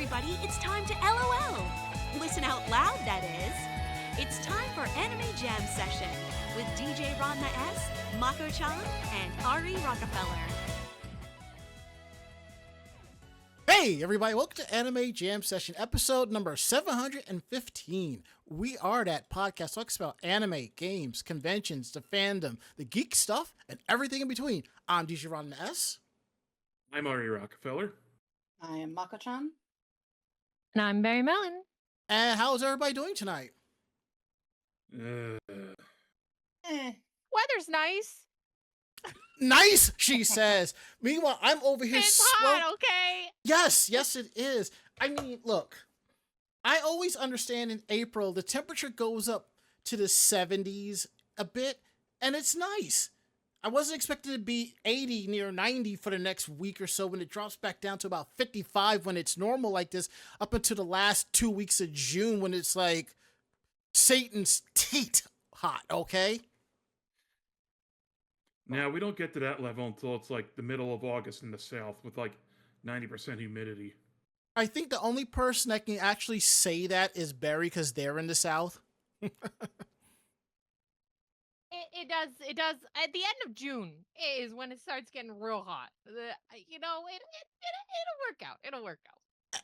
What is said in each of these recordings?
everybody, it's time to LOL. Listen out loud, that is. It's time for Anime Jam Session with DJ Ranma S, Mako-chan, and Ari Rockefeller. Hey everybody, welcome to Anime Jam Session, episode number 715. We are that podcast that talks about anime, games, conventions, the fandom, the geek stuff, and everything in between. I'm DJ Ranma S. I'm Ari Rockefeller. I am Mako-chan. And I'm Barry Mellon. And how's everybody doing tonight? Weather's nice. Nice, she says. Meanwhile, I'm over here. It's hot, okay? Yes, it is. I mean, look, I always understand in April the temperature goes up to the 70s a bit, and it's nice. I wasn't expecting it to be 80, near 90 for the next week or so when it drops back down to about 55 when it's normal like this, up until the last 2 weeks of June when it's like Satan's teat hot, okay? Now, we don't get to that level until it's like the middle of August in the South with like 90% humidity. I think the only person that can actually say that is Barry because they're in the South. It does. At the end of June is when it starts getting real hot. It'll work out. It'll work out.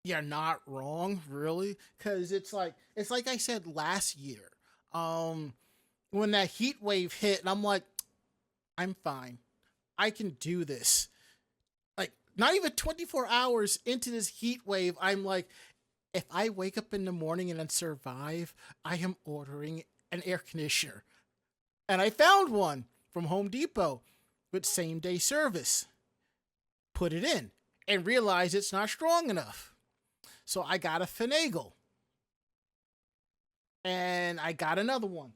You're not wrong, really, because it's like I said last year, when that heat wave hit, and I'm like, I'm fine, I can do this. Like, not even 24 hours into this heat wave, I'm like, if I wake up in the morning and then survive, I am ordering an air conditioner. And I found one from Home Depot with same day service. Put it in and realized it's not strong enough. So I got a finagle. And I got another one.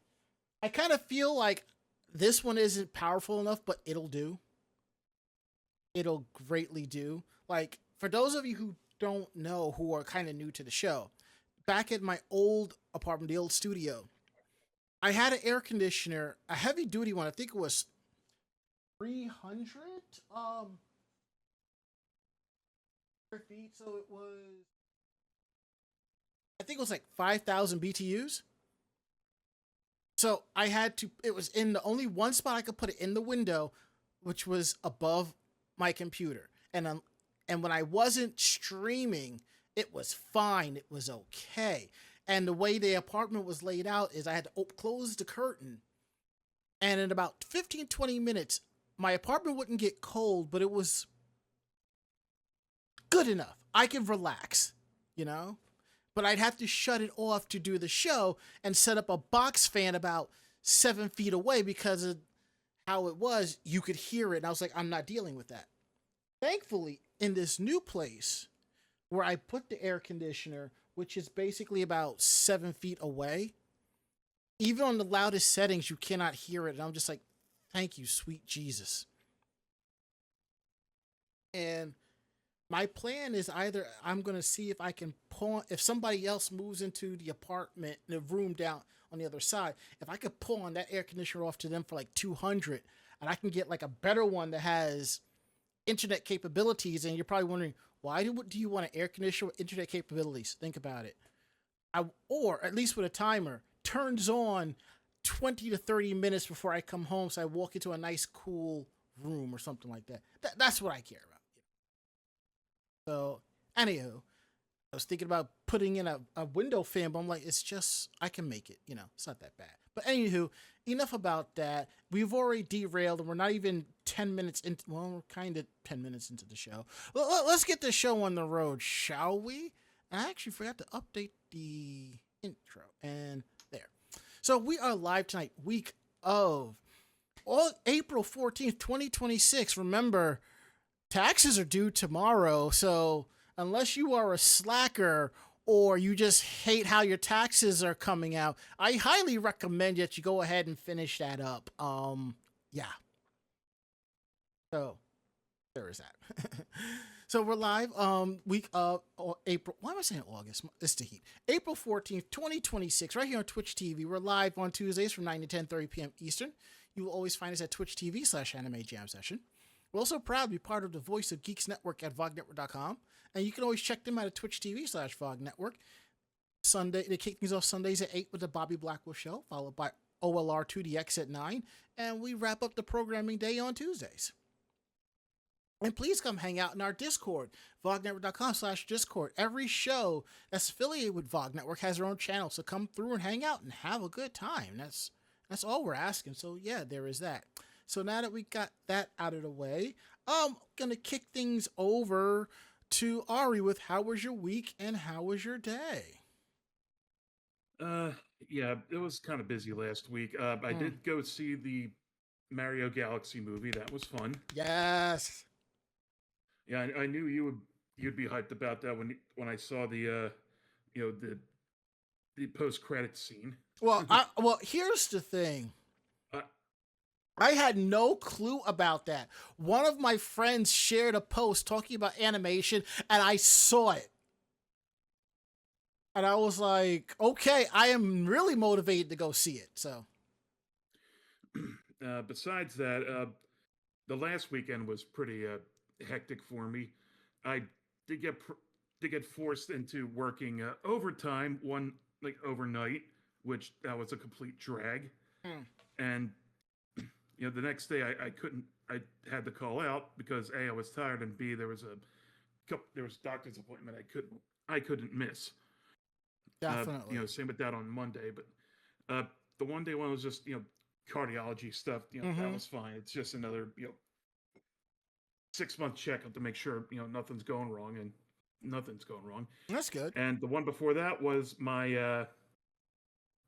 I kind of feel like this one isn't powerful enough, but it'll do. It'll greatly do. Like, for those of you who don't know, who are kind of new to the show, back at my old apartment, the old studio, I had an air conditioner, a heavy duty one. I think it was 300 feet. So it was, I think it was like 5,000 BTUs. So I had to, it was in the only one spot I could put it in the window, which was above my computer. And when I wasn't streaming, it was fine. It was okay. And the way the apartment was laid out is I had to close the curtain. And in about 15, 20 minutes, my apartment wouldn't get cold, but it was good enough. I could relax, you know? But I'd have to shut it off to do the show and set up a box fan about 7 feet away because of how it was. You could hear it. And I was like, I'm not dealing with that. Thankfully, in this new place where I put the air conditioner, which is basically about 7 feet away, even on the loudest settings, you cannot hear it. And I'm just like, thank you, sweet Jesus. And my plan is either I'm going to see if I can pull, if somebody else moves into the apartment, the room down on the other side, if I could pull on that air conditioner off to them for like 200 and I can get like a better one that has internet capabilities. And you're probably wondering, why do you want an air conditioner with internet capabilities? Think about it. Or at least with a timer, turns on 20 to 30 minutes before I come home, so I walk into a nice, cool room or something like that. That's what I care about. So, anywho, I was thinking about putting in a window fan, but I'm like, it's just, I can make it, it's not that bad. But anywho, enough about that. We've already derailed, and we're not even 10 minutes into, well, we're kind of 10 minutes into the show. Let's get the show on the road, shall we? I actually forgot to update the intro, and there. So we are live tonight, week of April 14th, 2026. Remember, taxes are due tomorrow, so unless you are a slacker or you just hate how your taxes are coming out, I highly recommend that you go ahead and finish that up. Yeah. So there is that. So we're live week of April. Why am I saying August? It's the heat. April 14th, 2026, right here on Twitch TV. We're live on Tuesdays from 9 to 10:30 p.m. Eastern. You will always find us at Twitch TV /Anime Jam Session. We're also proud to be part of the Voice of Geeks Network at vognetwork.com. And you can always check them out at Twitch TV/VogNetwork. Sunday, they kick things off Sundays at 8 with the Bobby Blackwell Show, followed by OLR2DX at 9. And we wrap up the programming day on Tuesdays. And please come hang out in our Discord, vognetwork.com/Discord. Every show that's affiliated with Vog Network has their own channel, so come through and hang out and have a good time. That's all we're asking. So yeah, there is that. So now that we got that out of the way, I'm gonna kick things over to Ari with how was your week and how was your day? Yeah, it was kind of busy last week. I did go see the Mario Galaxy movie. That was fun. Yes. Yeah, I knew you'd be hyped about that when I saw the the post credit scene. Well, here's the thing. Uh, I had no clue about that. One of my friends shared a post talking about animation, and I saw it. And I was like, okay, I am really motivated to go see it. So, besides that, the last weekend was pretty hectic for me. I did get forced into working overtime overnight, which that was a complete drag. And the next day I couldn't. I had to call out because A, I was tired, and B, there was a doctor's appointment I couldn't miss. definitely. Same with that on Monday, but the one day one was just cardiology stuff. That was fine. It's just another 6-month checkup to make sure nothing's going wrong, and nothing's going wrong. That's good. And the one before that was my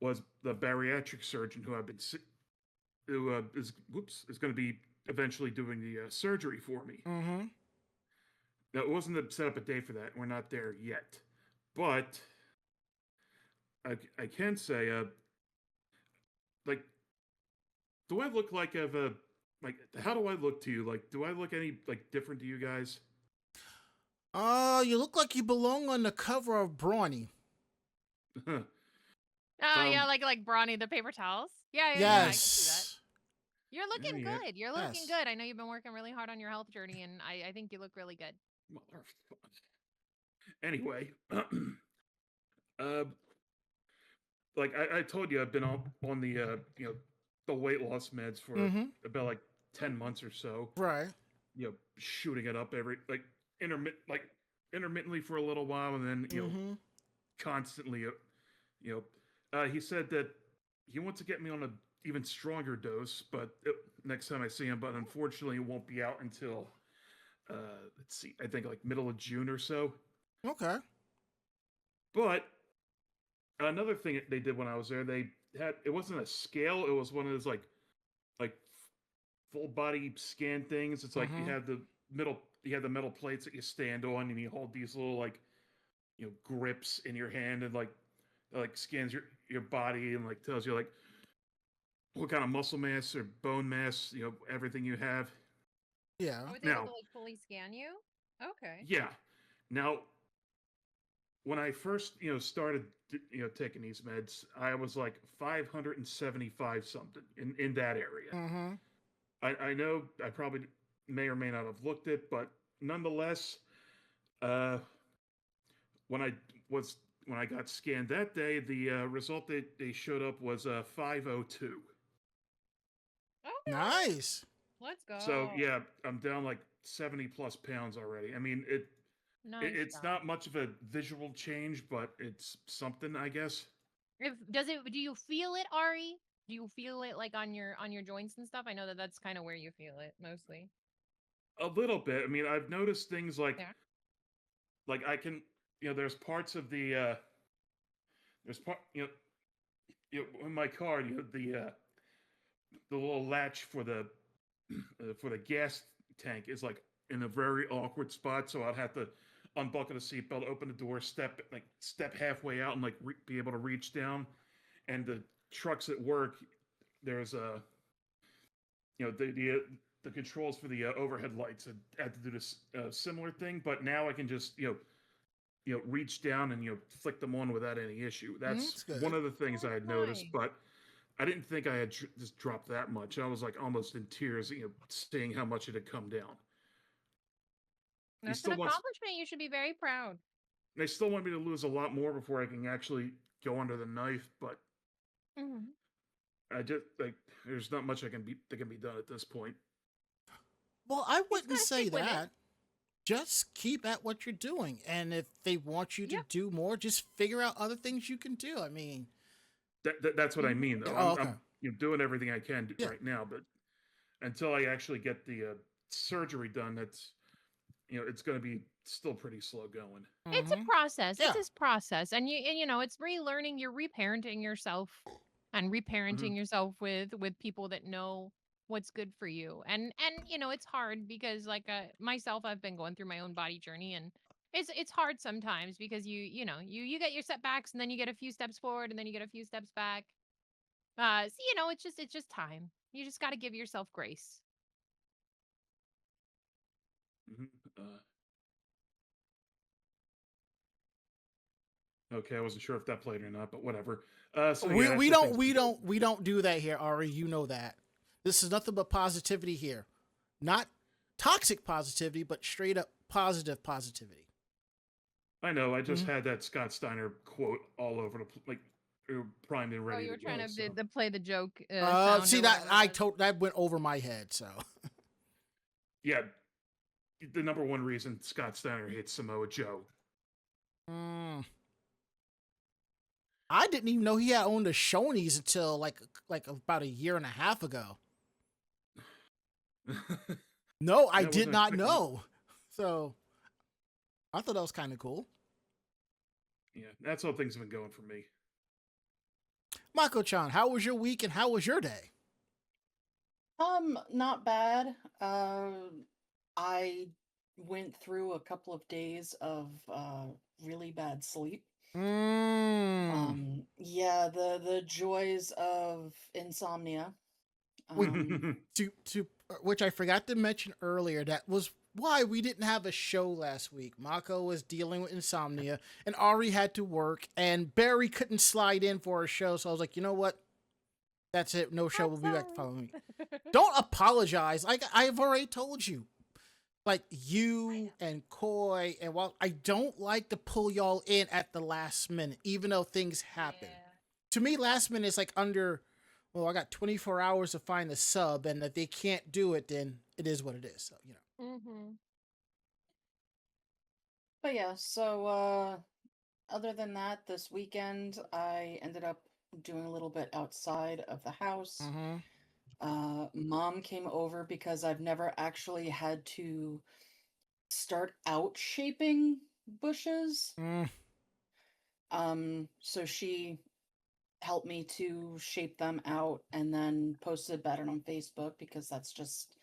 was the bariatric surgeon who is going to be eventually doing the surgery for me. Mm-hmm. Now, it wasn't to set up a date for that. We're not there yet, but I can say, do I look like how do I look to you? Like, do I look any different to you guys? You look like you belong on the cover of Brawny. Oh yeah, like Brawny the paper towels. Yeah, I can Yes. see that. You're looking Yeah. good. You're looking Yes. good. I know you've been working really hard on your health journey, and I think you look really good. Motherfucker. Anyway, I told you, I've been on the the weight loss meds for Mm-hmm. about 10 months or so. Right. Shooting it up every intermittently for a little while, and then Mm-hmm. constantly. He said that he wants to get me on a even stronger dose, but next time I see him. But unfortunately, it won't be out until let's see, I think middle of June or so. Okay. But another thing they did when I was there, it wasn't a scale; it was one of those like full body scan things. It's like Mhm. you had the metal plates that you stand on, and you hold these little grips in your hand, and scans your body, and tells you what kind of muscle mass or bone mass, everything you have. Yeah. Oh, they able Now, to fully scan you? Okay. yeah. Now, when I first started taking these meds, I was 575 something in that area. Mm-hmm. I know I probably may or may not have looked it, but nonetheless, when I got scanned that day, the result that they showed up was 502. Okay. Nice. Let's go. So yeah, I'm down 70 plus pounds already. I mean, Nice it's job. not much of a visual change, but it's something, I guess. Do you feel it, Ari? Do you feel it on your joints and stuff? I know that's kind of where you feel it mostly. A little bit. I mean, I've noticed things Yeah. I can, there's parts of the, in my car, the little latch for the gas tank is in a very awkward spot, so I'd have to unbuckle the seatbelt, open the door, step halfway out, and be able to reach down. And the trucks at work, there's the controls for the overhead lights. I had to do this similar thing, but now I can just reach down and flick them on without any issue. That's good. one of the things I had noticed, nice. but I didn't think I had just dropped that much. I was almost in tears, seeing how much it had come down. That's an still wants. accomplishment. You should be very proud. They still want me to lose a lot more before I can actually go under the knife, but Mhm. I just like there's not much that can be done at this point. Well, I wouldn't gotta say stick with it. that. Just keep at what you're doing, and if they want you to Yep. do more, just figure out other things you can do. I mean, That's what I mean, though. oh, okay. I'm doing everything I can do Yeah. right now, but until I actually get the surgery done, that's it's going to be still pretty slow going. It's a Mhm. process. Yeah. It's this process, and you know, it's relearning. You're reparenting yourself, and reparenting yourself with people that know what's good for you. And you know, it's hard because like myself, I've been going through my own body journey, and it's hard sometimes because you know you get your setbacks, and then you get a few steps forward, and then you get a few steps back. So you know, it's just time. You just got to give yourself grace. hmm okay, I wasn't sure if that played or not, but whatever. So yeah, We that's the things. we don't do that here, Ari. You know that. This is nothing but positivity here, not toxic positivity, but straight up positive positivity. I know. I just Mhm. had that Scott Steiner quote all over primed and Oh, ready you were to trying go. to So play the joke sound See or that whatever it was. that went over my head. So yeah, the number one reason Scott Steiner hates Samoa Joe. Mm. I didn't even know he had owned the Shoney's until like about a year and a half ago. No, I Yeah, did wasn't not expecting it. know. So I thought that was kind of cool. Yeah, that's how things have been going for me. Mako-chan, how was your week and how was your day? Not bad. I went through a couple of days of really bad sleep. Yeah, the joys of insomnia. Wait, Um, to which I forgot to mention earlier, that was why we didn't have a show last week. Mako was dealing with insomnia, and Ari had to work, and Barry couldn't slide in for a show. So I was like, you know what? That's it. No show. I'm We'll be back the sorry. following week. Don't apologize. Like I've already told you. Like you and Koi, and while I don't like to pull y'all in at the last minute, even though things happen. Yeah. To me, last minute is like under. Well, I got 24 hours to find a sub, and if they can't do it, then it is what it is. So Mm-hmm. but yeah, so other than that, this weekend I ended up doing a little bit outside of the house. Mom came over because I've never actually had to start out shaping bushes. So she helped me to shape them out and then posted about it on Facebook because that's just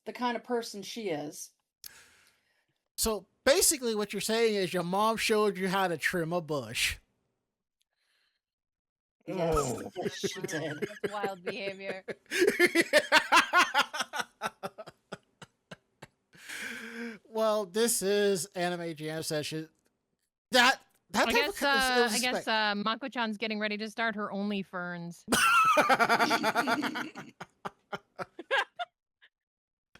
the kind of person she is. So basically, what you're saying is your mom showed you how to trim a bush. Yes, Oh. yes, she did. That's wild behavior. Well, this is Anime Jam Session. That I type guess of it was I guess respect. Mako-chan's getting ready to start her OnlyFerns.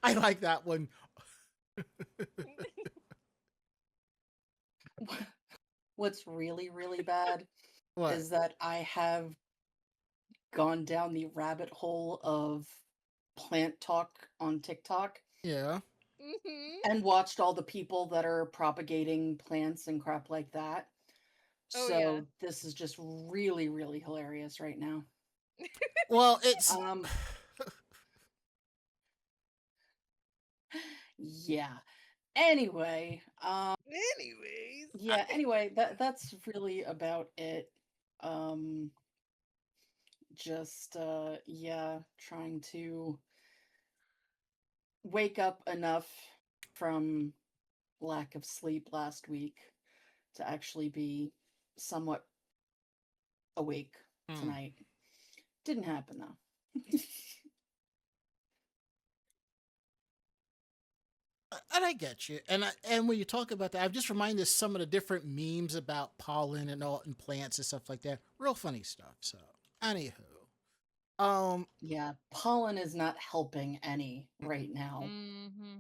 I like that one. What's really, really bad What? is that I have gone down the rabbit hole of plant talk on TikTok Yeah. Mm-hmm. and watched all the people that are propagating plants and crap like that. Oh, So yeah. this is just really, really hilarious right now. Well, it's Yeah. Anyway, Anyways. yeah, anyway, that's really about it. Um just yeah, trying to wake up enough from lack of sleep last week to actually be somewhat awake tonight. Didn't happen though. and I get you. And when you talk about that, I'm just reminded of some of the different memes about pollen and all and plants and stuff like that. Real funny stuff. So, anywho, Yeah, pollen is not helping any right now. Mm-hmm.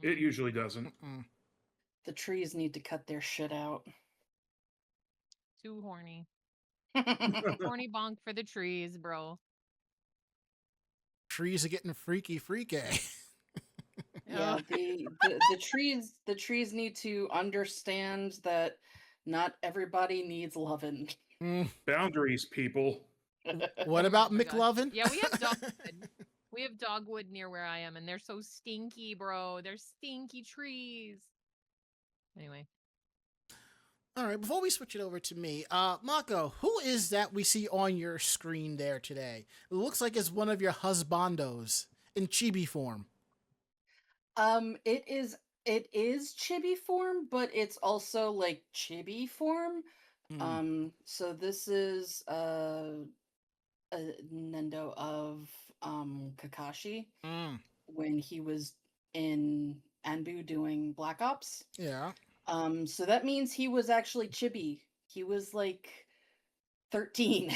It usually doesn't. The trees need to cut their shit out. Too horny. Horny bonk for the trees, bro. Trees are getting freaky. Yeah, Ugh. the trees need to understand that not everybody needs loving. Mm. Boundaries, people. What about Oh my gosh. McLovin? Yeah, we have dogwood. We have dogwood near where I am, and they're so stinky, bro. They're stinky trees. Anyway. All right, before we switch it over to me, Mako, who is that we see on your screen there today? It looks like it's one of your husbandos in chibi form. It is chibi form, but it's also like chibi form. So this is a Nendo of Kakashi when he was in Anbu doing Black Ops. Yeah. So that means he was actually chibi. He was like 13.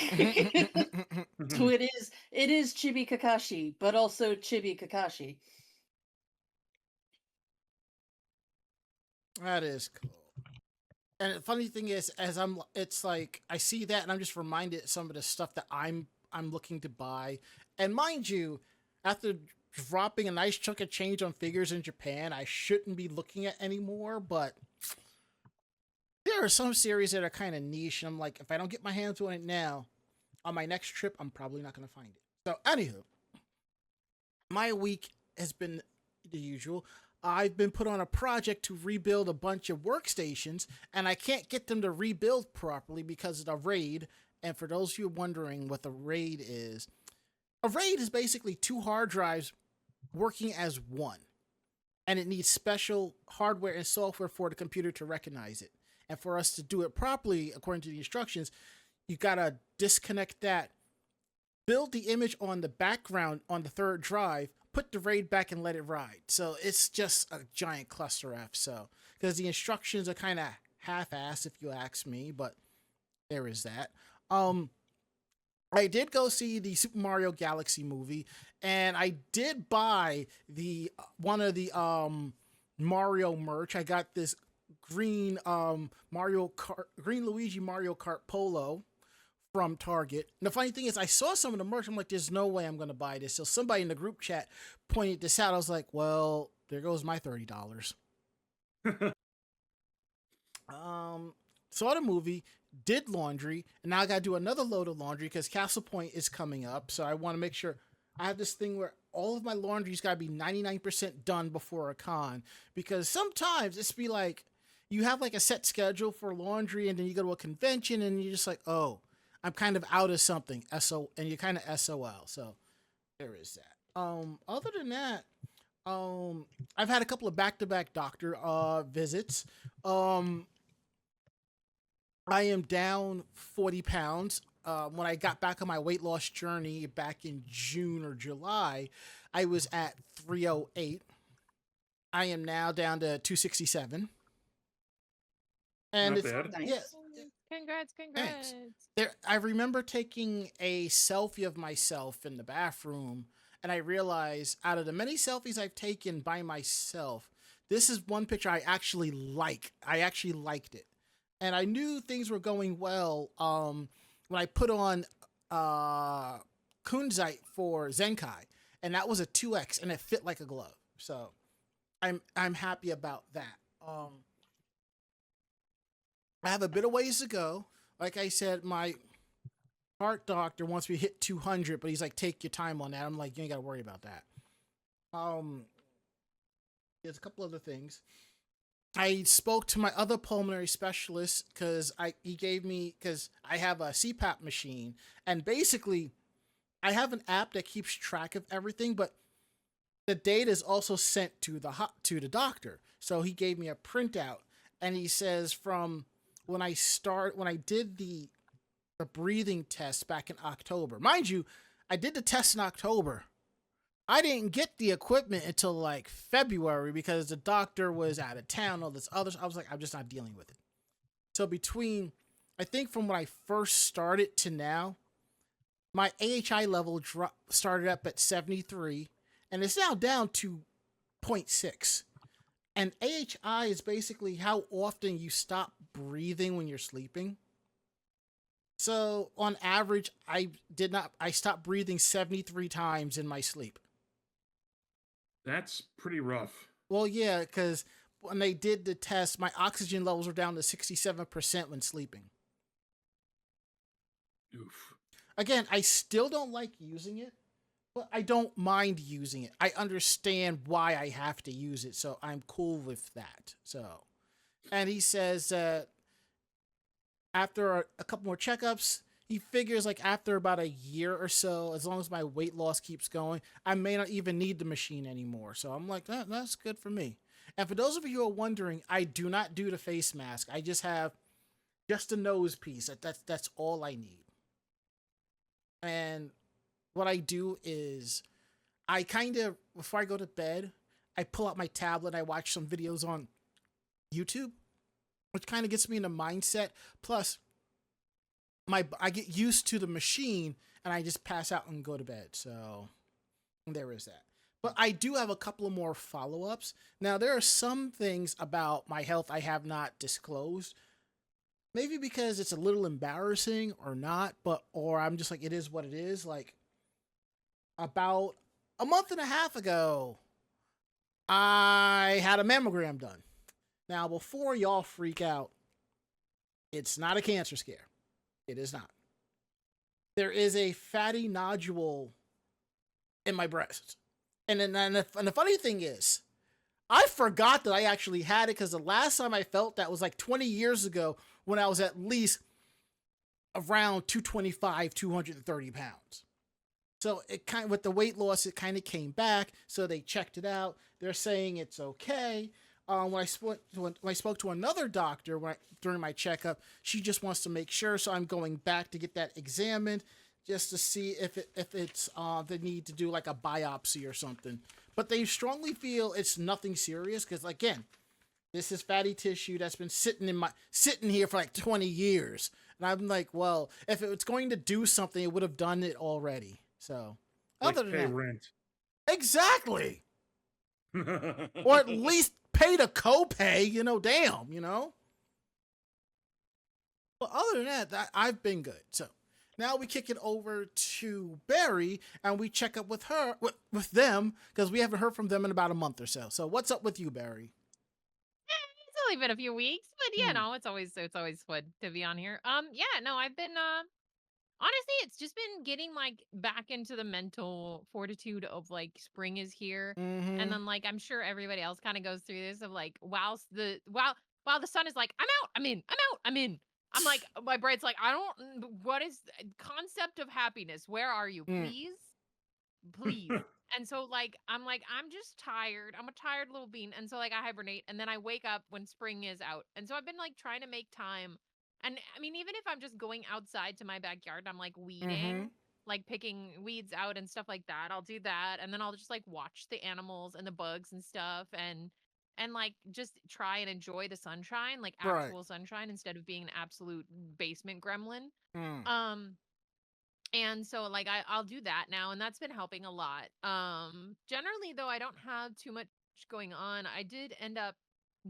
So it is Chibi Kakashi, but also Chibi Kakashi. That is cool. And the funny thing is, it's like I see that, and I'm just reminded of some of the stuff that I'm looking to buy. And mind you, after dropping a nice chunk of change on figures in Japan, I shouldn't be looking at anymore. But there are some series that are kind of niche, and I'm like, if I don't get my hands on it now, on my next trip, I'm probably not going to find it. So, anywho, my week has been the usual. I've been put on a project to rebuild a bunch of workstations, and I can't get them to rebuild properly because of the RAID. And for those of you wondering what the RAID is, a RAID is basically 2 hard drives working as one. And it needs special hardware and software for the computer to recognize it. And for us to do it properly, according to the instructions, you gotta disconnect that, build the image on the background on the 3rd drive, put the RAID back and let it ride. So it's just a giant cluster F. So, because the instructions are kind of half-assed if you ask me, but there is that. I did go see the Super Mario Galaxy movie, and I did buy one of the Mario merch. I got this green green Luigi Mario Kart Polo from Target. And the funny thing is, I saw some of the merch. I'm like, there's no way I'm going to buy this. So somebody in the group chat pointed this out. I was like, well, there goes my $30. Saw the movie, did laundry, and now I got to do another load of laundry because Castle Point is coming up. So I want to make sure I have this thing where all of my laundry's got to be 99% done before a con, because sometimes it's be like, you have like a set schedule for laundry and then you go to a convention and you're just like, oh, I'm kind of out of something, and you're kind of SOL. So there is that. Other than that, I've had a couple of back-to-back doctor visits. I am down 40 pounds. When I got back on my weight loss journey back in June or July, I was at 308. I am now down to 267. And Not it's bad. Nice. yeah. Congrats. Thanks. I remember taking a selfie of myself in the bathroom, and I realized out of the many selfies I've taken by myself, this is one picture I actually like. I actually liked it. And I knew things were going well when I put on Kunzite for Zenkai, and that was a 2X, and it fit like a glove. So I'm happy about that. I have a bit of ways to go. Like I said, my heart doctor wants me to hit 200, but he's like, take your time on that. I'm like, you ain't got to worry about that. There's a couple other things. I spoke to my other pulmonary specialist because I have a CPAP machine, and basically I have an app that keeps track of everything, but the data is also sent to the doctor. So he gave me a printout, and he says from when I did the breathing test back in October. Mind you, I did the test in October. I didn't get the equipment until like February because the doctor was out of town, all this other. I was like, I'm just not dealing with it. So I think from when I first started to now, my AHI level started up at 73, and it's now down to 0.6. And AHI is basically how often you stop breathing when you're sleeping. So on average, I stopped breathing 73 times in my sleep. That's pretty rough. Well, yeah, because when they did the test, my oxygen levels were down to 67% when sleeping. Oof. Again, I still don't like using it, but I don't mind using it. I understand why I have to use it, so I'm cool with that. So, and he says that after a couple more checkups, he figures like after about a year or so, as long as my weight loss keeps going, I may not even need the machine anymore. So I'm like, that's good for me. And for those of you who are wondering, I do not do the face mask. I just have just a nose piece. That's all I need. And what I do is I kind of, before I go to bed, I pull out my tablet, I watch some videos on YouTube, which kind of gets me in the mindset. Plus, I get used to the machine and I just pass out and go to bed. So there is that. But I do have a couple of more follow-ups. Now, there are some things about my health I have not disclosed. Maybe because it's a little embarrassing or not, or I'm just like, it is what it is. Like, about a month and a half ago, I had a mammogram done. Now, before y'all freak out, it's not a cancer scare. It is not. There is a fatty nodule in my breast. And the funny thing is, I forgot that I actually had it because the last time I felt that was like 20 years ago when I was at least around 225, 230 pounds. So it kind of, with the weight loss, it kind of came back. So they checked it out. They're saying it's okay. When I spoke to another doctor during my checkup, she just wants to make sure. So I'm going back to get that examined just to see if it's the need to do like a biopsy or something. But they strongly feel it's nothing serious because, again, this is fatty tissue that's been sitting here for like 20 years. And I'm like, well, if it's going to do something, it would have done it already. So, Like other than pay that, rent. exactly. Or at least pay the copay, damn. But other than that, I've been good. So now we kick it over to Barry and we check up with with them because we haven't heard from them in about a month or so. So what's up with you, Barry? It's only been a few weeks, but it's always fun to be on here. I've been honestly, it's just been getting like back into the mental fortitude of like spring is here. Mm-hmm. And then like I'm sure everybody else kind of goes through this of like while the sun is like, I'm out, I'm in, I'm out, I'm in. I'm like, my brain's like, what is the concept of happiness? Where are you? Please? Please. And so like I'm just tired. I'm a tired little bean. And so like I hibernate and then I wake up when spring is out. And so I've been like trying to make time. And I mean, even if I'm just going outside to my backyard, I'm like weeding, like picking weeds out and stuff like that. I'll do that. And then I'll just like watch the animals and the bugs and stuff and like just try and enjoy the sunshine, like actual sunshine instead of being an absolute basement gremlin. And so like I'll do that now and that's been helping a lot. Generally though I don't have too much going on. I did end up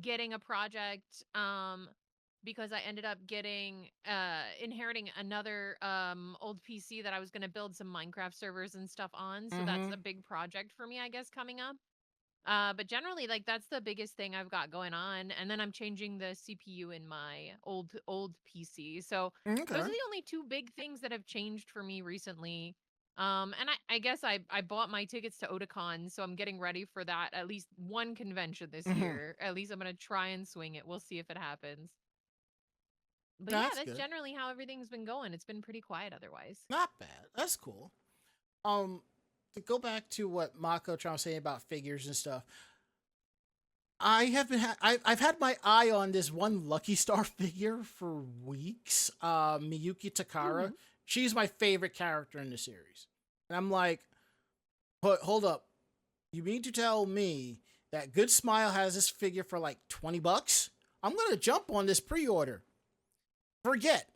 getting a project because I ended up getting inheriting another old PC that I was going to build some Minecraft servers and stuff on. So that's a big project for me, I guess, coming up. But generally, like that's the biggest thing I've got going on, and then I'm changing the CPU in my old PC. So those are the only two big things that have changed for me recently. And I guess I bought my tickets to Otakon, so I'm getting ready for that. At least one convention this year. At least I'm gonna try and swing it. We'll see if it happens. But that's good. Generally how everything's been going. It's been pretty quiet otherwise. Not bad. That's cool. To go back to what Mako was saying about figures and stuff, I've had my eye on this one Lucky Star figure for weeks. Miyuki Takara. She's my favorite character in the series. And I'm like, but hold up. You mean to tell me that Good Smile has this figure for like $20? I'm going to jump on this pre-order. Forget.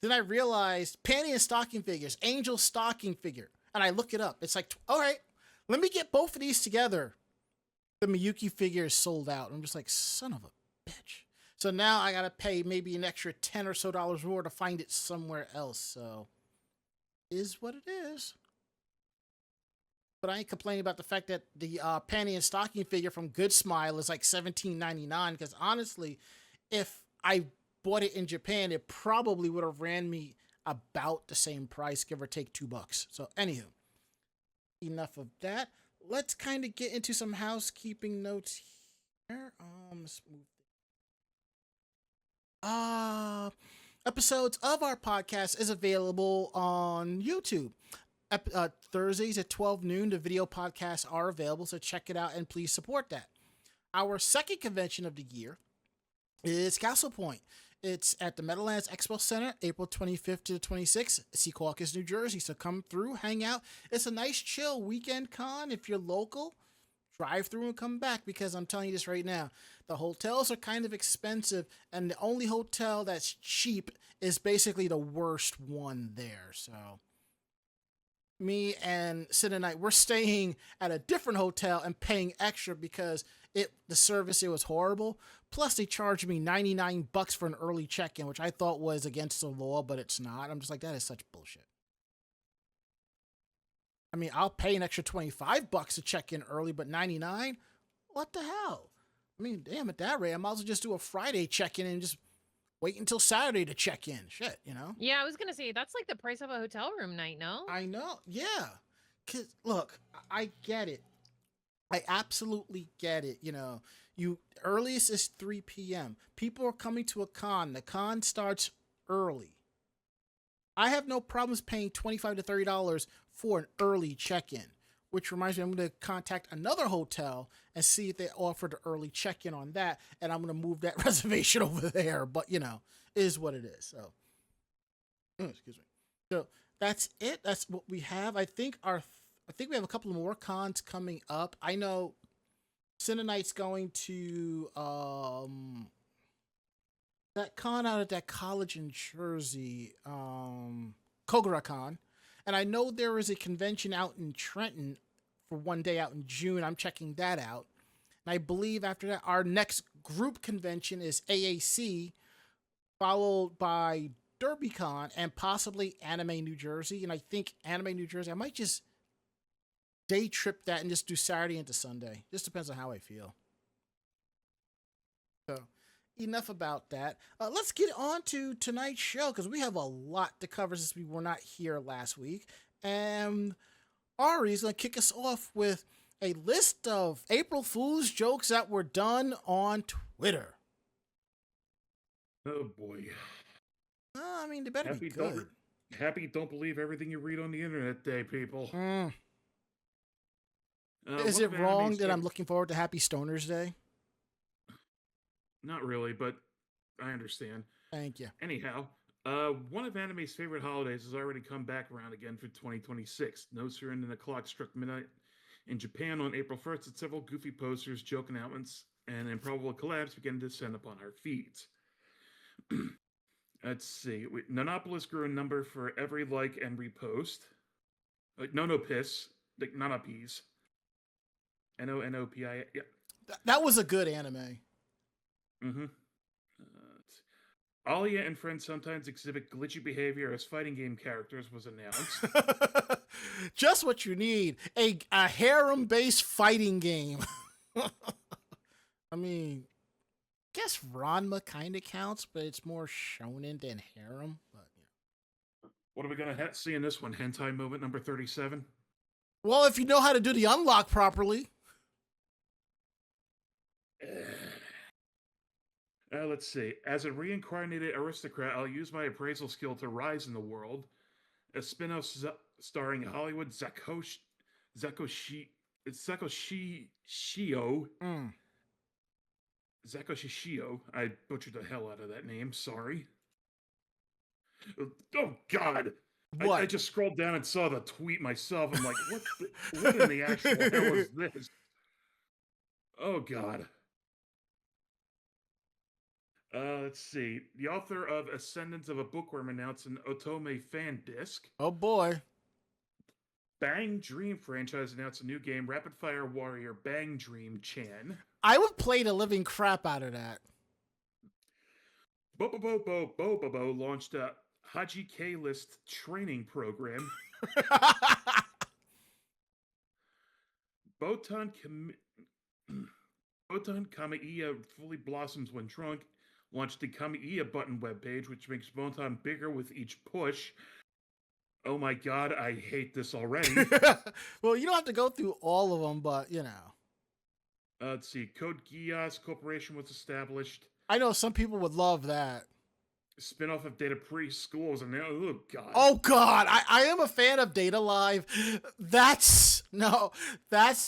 Then I realized Panty and Stocking figures, Angel Stocking figure. And I look it up. It's like, all right, let me get both of these together. the Miyuki figure is sold out. I'm just like, son of a bitch. So now I gotta pay maybe an extra $10 or so more to find it somewhere else. So, is what it is. But I ain't complaining about the fact that the panty and stocking figure from Good Smile is like $17.99. Because honestly, if I bought it in Japan, it probably would have ran me about the same price, give or take $2. So, anywho, enough of that. Let's kind of get into some housekeeping notes here. Let's move. Episodes of our podcast is available on YouTube. Thursdays at 12 noon, the video podcasts are available, so check it out and please support that. Our second convention of the year is Castle Point. It's at the Meadowlands Expo Center, April 25th to the 26th, Secaucus, New Jersey. So come through, hang out. It's a nice, chill weekend con. If you're local, drive through and come back, because I'm telling you this right now, the hotels are kind of expensive, and the only hotel that's cheap is basically the worst one there. So me and Sid and I, we're staying at a different hotel and paying extra because the service, it was horrible. Plus they charged me $99 for an early check-in, which I thought was against the law, but it's not. I'm just like, that is such bullshit. I mean, I'll pay an extra $25 to check in early, but $99? What the hell? I mean, damn, at that rate, I might as well just do a Friday check-in and just wait until Saturday to check in. Shit, you know? Yeah, I was gonna say that's like the price of a hotel room night, no? I know, yeah. Cause look, I get it. I absolutely get it. You know, earliest is 3 p.m. People are coming to a con. The con starts early. I have no problems paying $25 to $30 for an early check-in, which reminds me, I'm going to contact another hotel and see if they offer the early check-in on that, and I'm going to move that reservation over there. But, you know, it is what it is. So, excuse me. So that's it. That's what we have. I think we have a couple more cons coming up. I know Cinenite's going to that con out at that college in Jersey, Kogura Con. And I know there is a convention out in Trenton for one day out in June. I'm checking that out. And I believe after that, our next group convention is AAC, followed by DerbyCon and possibly Anime New Jersey. And I think Anime New Jersey, I might just day trip that and just do Saturday into Sunday. Just depends on how I feel. So, enough about that. Let's get on to tonight's show, because we have a lot to cover since we were not here last week. And Ari's going to kick us off with a list of April Fool's jokes that were done on Twitter. Oh, boy. I mean, they better be good. Happy don't believe everything you read on the internet day, people. Is it wrong that I'm looking forward to Happy Stoner's Day? Not really, but I understand. Thank you. Anyhow, one of anime's favorite holidays has already come back around again for 2026. No sooner than the clock struck midnight in Japan on April 1st that several goofy posters, joke announcements, and improbable collabs began to descend upon our feeds. Let's see. Nanopolis grew in number for every like and repost. No piss. Like, Nanopis. N-O-N-O-P-I. Yeah. That was a good anime. Mm-hmm. Alia and friends sometimes exhibit glitchy behavior as fighting game characters was announced. Just what you need. A harem-based fighting game. I mean, guess Ranma kind of counts, but it's more shonen than harem. But yeah. What are we going to see in this one? Hentai moment number 37? Well, if you know how to do the unlock properly. Let's see. As a reincarnated aristocrat, I'll use my appraisal skill to rise in the world. A spin-off starring Hollywood Zakoshi Shio. Zakoshi Shio. I butchered the hell out of that name. Sorry. Oh, God. What? I just scrolled down and saw the tweet myself. I'm like, what in the actual hell is this? Oh, God. Let's see. The author of Ascendance of a Bookworm announced an Otome fan disc. Oh, boy. Bang Dream franchise announced a new game, Rapid Fire Warrior Bang Dream Chan. I would play the living crap out of that. Bobo launched a Haji K List training program. Botan Kamiya fully blossoms when drunk. Launched the Kamiya button webpage, which makes Botan bigger with each push. Oh my god, I hate this already. Well, you don't have to go through all of them, but you know. Let's see. Code Geass Corporation was established. I know some people would love that. Spin-off of Data Preschools, and now, oh god. Oh god, I am a fan of Data Live. That's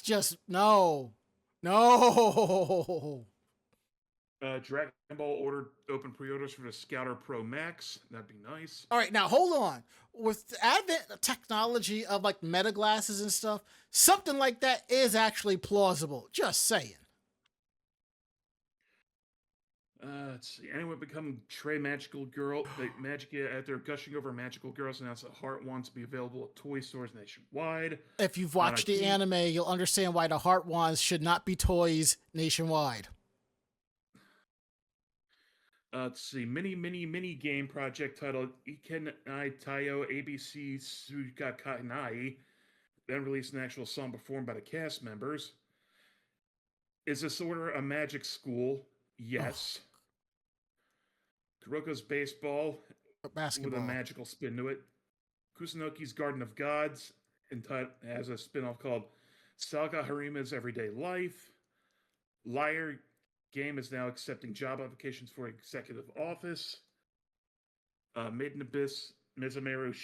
just no. Dragon Ball ordered open pre-orders for the Scouter Pro Max. That'd be nice. All right, now hold on. With the advent of technology of like meta glasses and stuff, something like that is actually plausible. Just saying. Let's see. Anyone become Trey Magical Girl? Magica, after gushing over Magical Girls, announced that Heart wants to be available at toy stores nationwide. If you've watched the anime, you'll understand why the Heart Wands should not be toys nationwide. Let's see. Mini game project titled Ikenai Tayo ABC Sugakanai. Then released an actual song performed by the cast members. Is this order a magic school? Yes. Kuroko's baseball Basketball with a magical spin to it. Kusanoki's Garden of Gods has a spin-off called Saga Harima's Everyday Life. Liar game is now accepting job applications for executive office. Maiden Abyss Mizumeru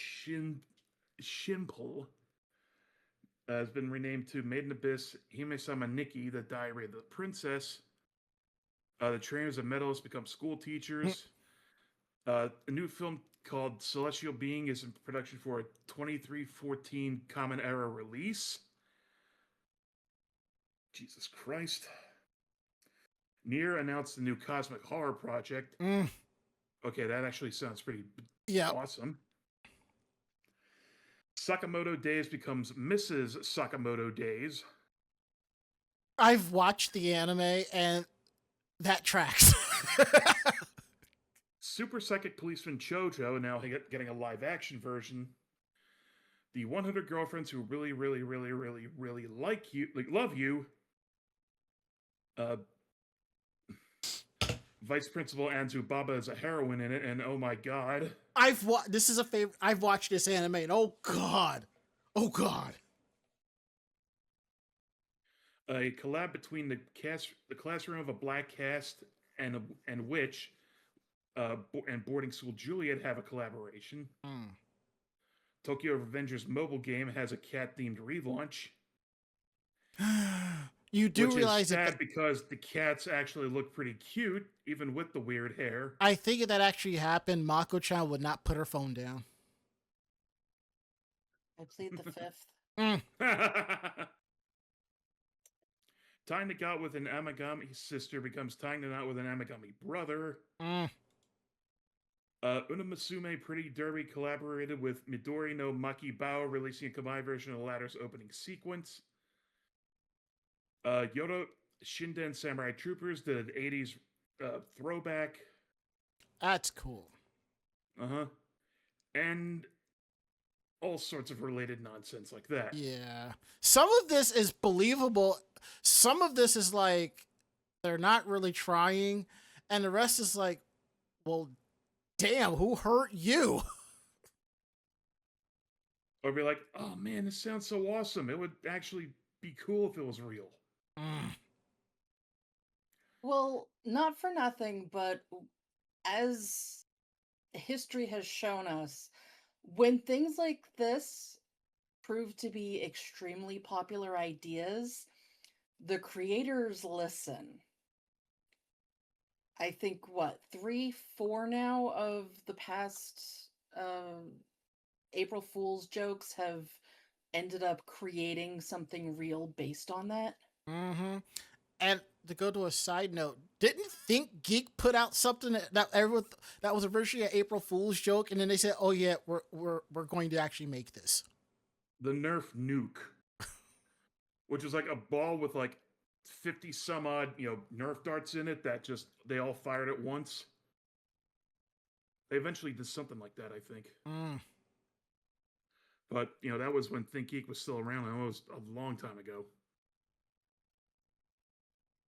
Shinpo has been renamed to Maiden Abyss Hime-sama Nikki, the Diary of the Princess. The trainers of medalists become school teachers. A new film called Celestial Being is in production for a 2314 Common Era release. Jesus Christ. Nier announced a new cosmic horror project. Okay, that actually sounds pretty awesome. Sakamoto Days becomes Mrs. Sakamoto Days. I've watched the anime and that tracks. Super Psychic Policeman Chojo now getting a live action version. The 100 Girlfriends Who Really, Really, Really, Really, Really Like You, love you. Vice Principal Anzu Baba is a heroine in it, and oh my god. I've watched this anime, and oh god. A collab between the classroom of a black cast and Witch, and boarding school Juliet have a collaboration. Tokyo Revengers mobile game has a cat-themed relaunch. You do which realize is sad because the cats actually look pretty cute, even with the weird hair. I think if that actually happened, Mako-chan would not put her phone down. I plead the fifth. Tying the knot with an Amagami sister becomes tying the knot with an Amagami brother. Unamasume Pretty Derby collaborated with Midori no Maki Bao, releasing a combined version of the latter's opening sequence. Yodo Shinden Samurai Troopers did an 80s throwback. That's cool. And all sorts of related nonsense like that. Yeah. Some of this is believable. Some of this is like, they're not really trying. And the rest is like, well, damn, who hurt you? Or be like, oh man, this sounds so awesome. It would actually be cool if it was real. Well, not for nothing, but as history has shown us, when things like this prove to be extremely popular ideas, the creators listen. I think, 3, 4 now of the past April Fool's jokes have ended up creating something real based on that. And to go to a side note, didn't Think Geek put out something that was originally an April Fool's joke, and then they said, "Oh yeah, we're going to actually make this." the Nerf nuke, which is like a ball with like 50 some odd, Nerf darts in it that just they all fired at once. They eventually did something like that, I think. But, that was when ThinkGeek was still around. It was a long time ago.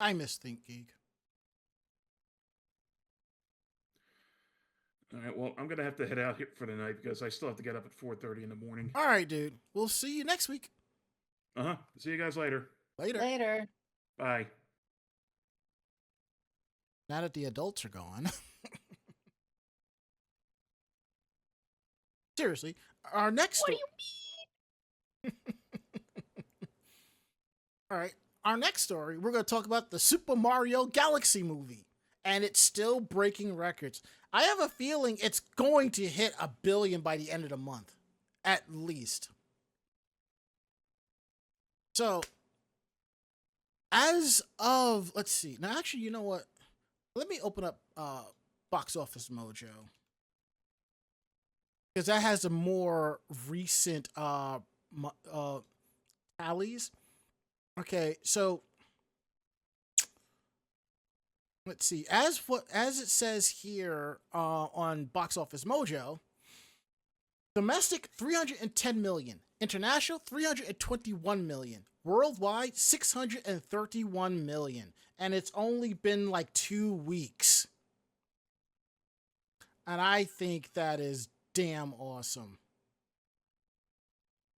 I miss ThinkGeek. All right, well, I'm going to have to head out here for the night because I still have to get up at 4:30 in the morning. All right, dude. We'll see you next week. Uh-huh. See you guys later. Later. Bye. Now that the adults are gone. Seriously, our next What do you mean? All right, our next story, we're going to talk about the Super Mario Galaxy movie, and it's still breaking records. I have a feeling it's going to hit 1 billion by the end of the month, at least. So, as of, let's see. Now, actually, you know what? Let me open up Box Office Mojo, because that has a more recent tallies. Okay, so let's see. As it says here on Box Office Mojo, domestic 310 million, international 321 million, worldwide 631 million, and it's only been like 2 weeks. And I think that is damn awesome.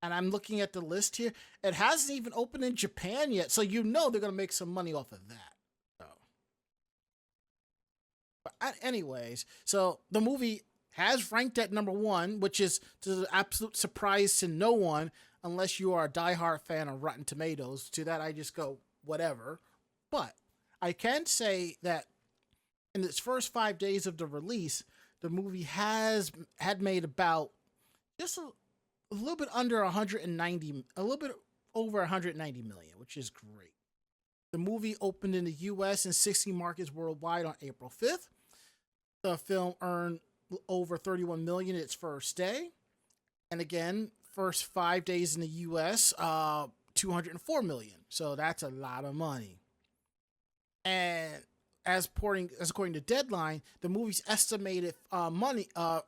And I'm looking at the list here. It hasn't even opened in Japan yet, so they're going to make some money off of that. So, but anyways, so the movie has ranked at number 1, which is to the absolute surprise to no one, unless you are a diehard fan of Rotten Tomatoes. To that, I just go, whatever. But I can say that in its first 5 days of the release, the movie had made about just a little bit under 190, a little bit over 190 million, which is great. The movie opened in the U.S. and 60 markets worldwide on April 5th. The film earned over 31 million its first day. And again, first 5 days in the U.S., 204 million. So that's a lot of money. And according to Deadline, the movie's estimated money that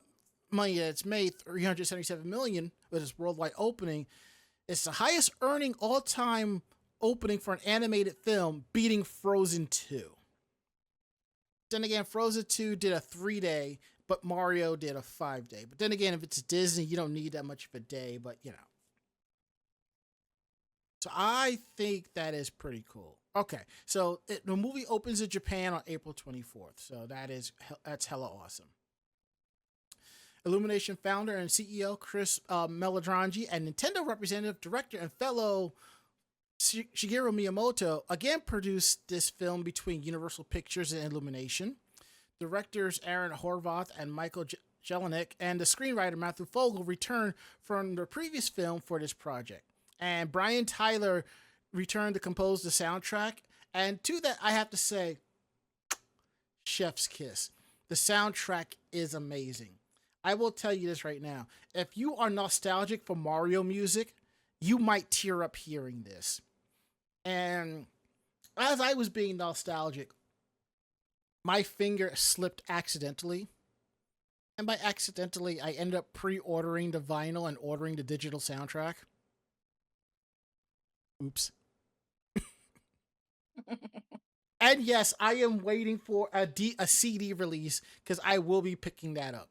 it's made, 377 million with its worldwide opening. It's the highest earning all-time opening for an animated film, beating Frozen 2. Then again, Frozen 2 did a 3-day, but Mario did a 5-day. But then again, if it's Disney, you don't need that much of a day, but So I think that is pretty cool. Okay, so the movie opens in Japan on April 24th. So that's hella awesome. Illumination founder and CEO Chris Meledandri and Nintendo representative, director, and fellow Shigeru Miyamoto again produced this film between Universal Pictures and Illumination. Directors Aaron Horvath and Michael Jelinek and the screenwriter Matthew Fogel returned from the previous film for this project. And Brian Tyler returned to compose the soundtrack. And to that, I have to say, chef's kiss. The soundtrack is amazing. I will tell you this right now. If you are nostalgic for Mario music, you might tear up hearing this. And as I was being nostalgic, my finger slipped accidentally. And by accidentally, I ended up pre-ordering the vinyl and ordering the digital soundtrack. Oops. And yes, I am waiting for a CD release because I will be picking that up.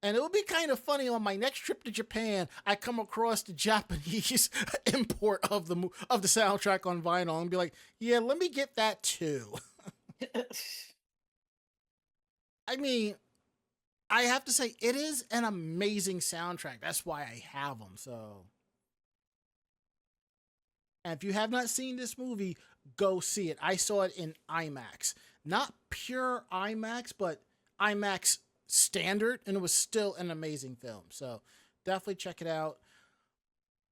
And it will be kind of funny on my next trip to Japan, I come across the Japanese import of the soundtrack on vinyl and be like, yeah, let me get that too. I mean, I have to say, it is an amazing soundtrack. That's why I have them. So, and if you have not seen this movie, go see it. I saw it in IMAX. Not pure IMAX, but IMAX standard, and it was still an amazing film. So definitely check it out.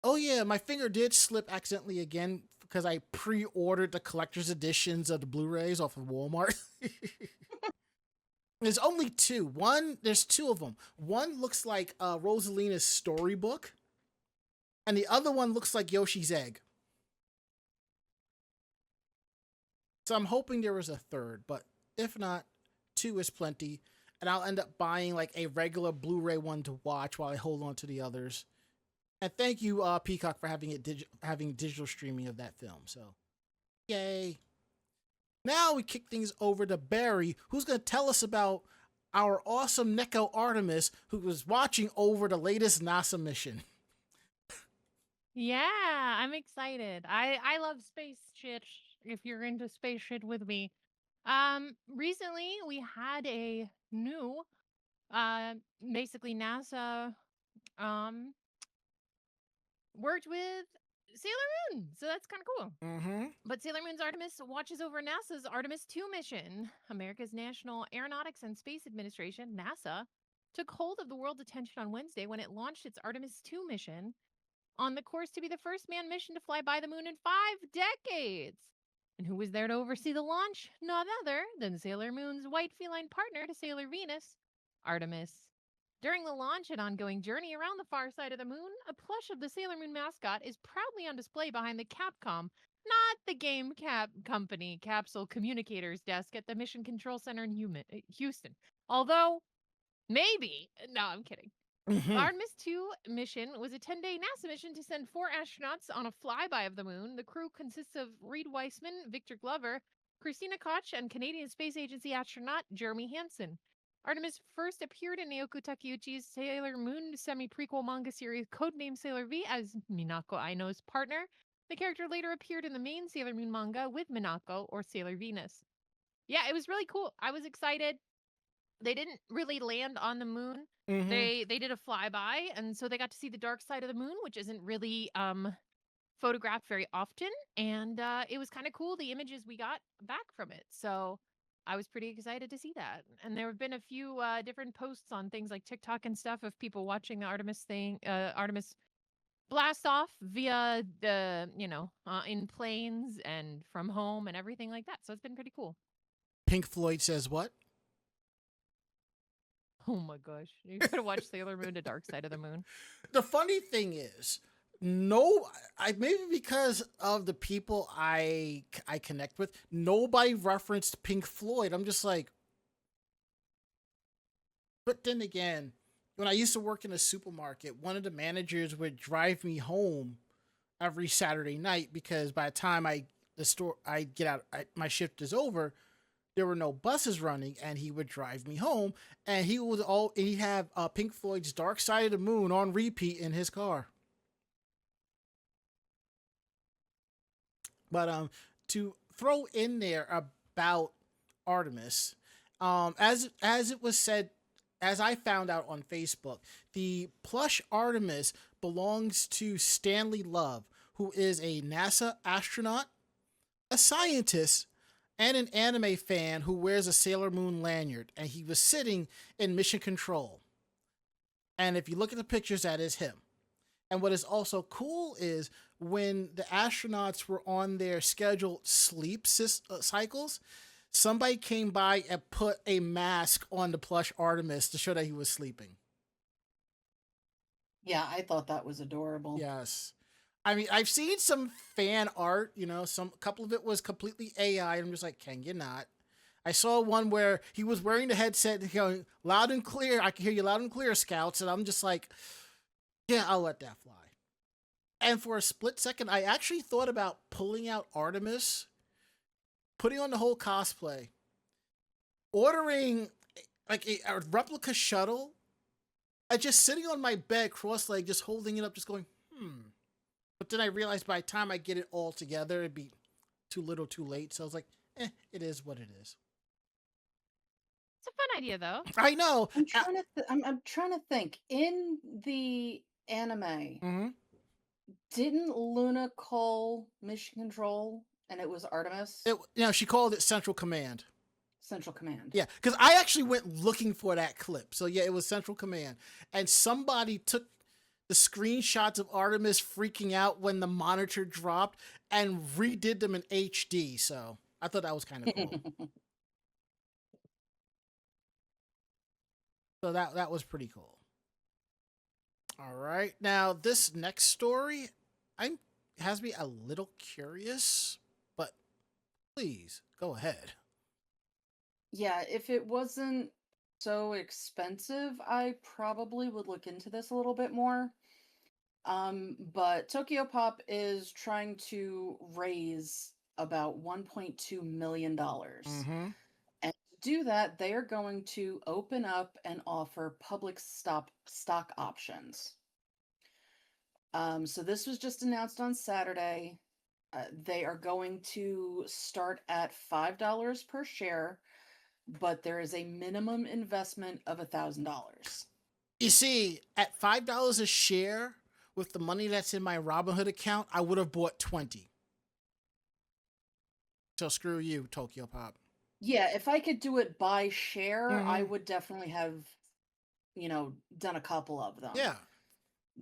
Oh yeah, my finger did slip accidentally again because I pre-ordered the collector's editions of the Blu-rays off of Walmart. There's only 2. There's 2 of them. One looks like Rosalina's storybook, and the other one looks like Yoshi's egg. So I'm hoping there was a third, but if not, 2 is plenty. And I'll end up buying like a regular Blu-ray one to watch while I hold on to the others. And thank you, Peacock, for having having digital streaming of that film. So, yay! Now we kick things over to Barry, who's going to tell us about our awesome Neko Artemis, who was watching over the latest NASA mission. Yeah, I'm excited. I love space shit. If you're into space shit with me, recently we had a new, basically NASA, um, worked with Sailor Moon, so that's kind of cool. Mm-hmm. But Sailor Moon's Artemis watches over NASA's Artemis 2 mission. America's National Aeronautics and Space Administration, NASA, took hold of the world's attention on Wednesday when it launched its Artemis 2 mission, on the course to be the first manned mission to fly by the moon in 5 decades. And who was there to oversee the launch? None other than Sailor Moon's white feline partner to Sailor Venus, Artemis. During the launch and ongoing journey around the far side of the moon, a plush of the Sailor Moon mascot is proudly on display behind the Capcom, not the game company, Capsule Communicators desk at the Mission Control Center in Houston. Although, maybe. No, I'm kidding. The Artemis 2 mission was a 10-day NASA mission to send 4 astronauts on a flyby of the moon. The crew consists of Reed Weissman, Victor Glover, Christina Koch, and Canadian Space Agency astronaut Jeremy Hansen. Artemis first appeared in Naoko Takeuchi's Sailor Moon semi-prequel manga series codenamed Sailor V as Minako Aino's partner. The character later appeared in the main Sailor Moon manga with Minako, or Sailor Venus. Yeah, it was really cool. I was excited. They didn't really land on the moon. Mm-hmm. They did a flyby, and so they got to see the dark side of the moon, which isn't really photographed very often. And it was kind of cool, the images we got back from it. So I was pretty excited to see that. And there have been a few different posts on things like TikTok and stuff of people watching the Artemis blast off via the, in planes and from home and everything like that. So it's been pretty cool. Pink Floyd says what? Oh my gosh. You gotta watch Sailor Moon, The Dark Side of the Moon. The funny thing is, maybe because of the people I connect with, nobody referenced Pink Floyd. I'm just like, but then again, when I used to work in a supermarket, one of the managers would drive me home every Saturday night because by the time I get out, my shift is over, there were no buses running, and he would drive me home, and he'd have Pink Floyd's Dark Side of the Moon on repeat in his car. But to throw in there about Artemis, as it was said, as I found out on Facebook, the plush Artemis belongs to Stanley Love, who is a NASA astronaut, a scientist, and an anime fan who wears a Sailor Moon lanyard, and he was sitting in mission control. And if you look at the pictures, that is him. And what is also cool is when the astronauts were on their scheduled sleep cycles, somebody came by and put a mask on the plush Artemis to show that he was sleeping. Yeah, I thought that was adorable. Yes. I mean, I've seen some fan art, a couple of it was completely AI. I'm just like, can you not? I saw one where he was wearing the headset, going loud and clear. I can hear you loud and clear, Scouts. And I'm just like, yeah, I'll let that fly. And for a split second, I actually thought about pulling out Artemis, putting on the whole cosplay, ordering like a replica shuttle, and just sitting on my bed, cross-legged, just holding it up, just going, But then I realized by the time I get it all together, it'd be too little too late. So I was like, it is what it is. It's a fun idea, though. I know. I'm trying to think. In the anime, didn't Luna call Mission Control and it was Artemis? She called it Central Command. Central Command. Yeah, because I actually went looking for that clip. So yeah, it was Central Command. And somebody took the screenshots of Artemis freaking out when the monitor dropped and redid them in HD. So I thought that was kind of cool. So that was pretty cool. All right. Now, this next story, I'm has me a little curious, but please go ahead. Yeah, if it wasn't so expensive, I probably would look into this a little bit more. But Tokyo Pop is trying to raise about $1.2 million. Mm-hmm. And to do that, they are going to open up and offer public stock options. So this was just announced on Saturday. They are going to start at $5 per share, but there is a minimum investment of $1,000. You see, at $5 a share, with the money that's in my Robinhood account, I would have bought 20. So screw you, Tokyo Pop. Yeah, if I could do it by share, I Mm-hmm. would definitely have, done a couple of them. Yeah.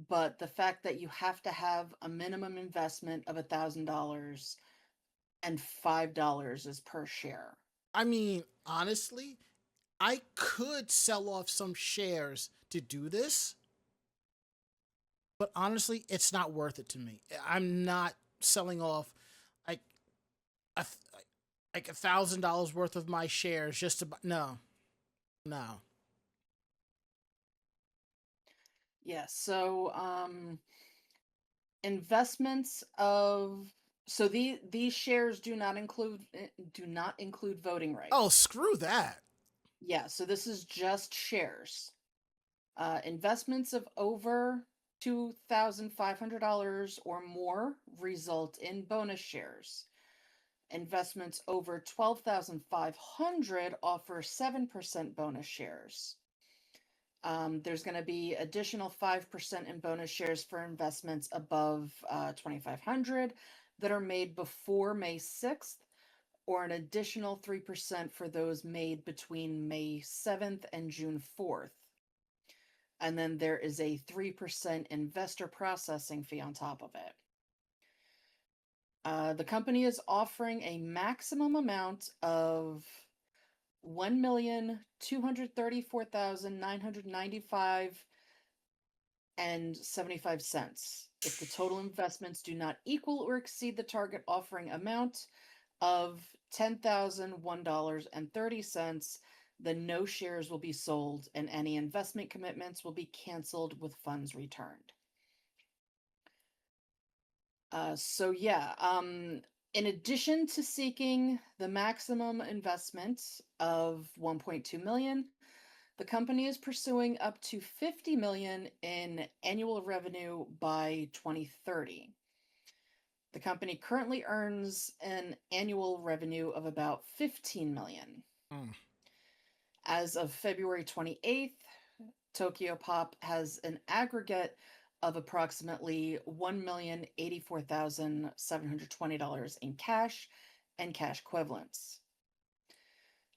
But the fact that you have to have a minimum investment of $1,000 and $5 is per share. I mean, honestly, I could sell off some shares to do this, but honestly, it's not worth it to me. I'm not selling off like a like $1,000 worth of my shares just to buy. No, no. Yeah, so investments of so these shares do not include voting Oh, rights. screw that. Yeah, so this is just shares. Investments of over $2,500 or more result in bonus shares. Investments over 12,500 offer 7% bonus shares. There's going to be additional 5% in bonus shares for investments above 2,500 that are made before May 6th, or an additional 3% for those made between May 7th and June 4th. And then there is a 3% investor processing fee on top of it. The company is offering a maximum amount of 1,234,995 and 75 cents. If the total investments do not equal or exceed the target offering amount of $10,001.30, then no shares will be sold and any investment commitments will be canceled with funds returned. In addition to seeking the maximum investment of 1.2 million, the company is pursuing up to 50 million in annual revenue by 2030. The company currently earns an annual revenue of about 15 million. Mm. As of February 28th, Tokyo Pop has an aggregate of approximately $1,084,720 in cash and cash equivalents.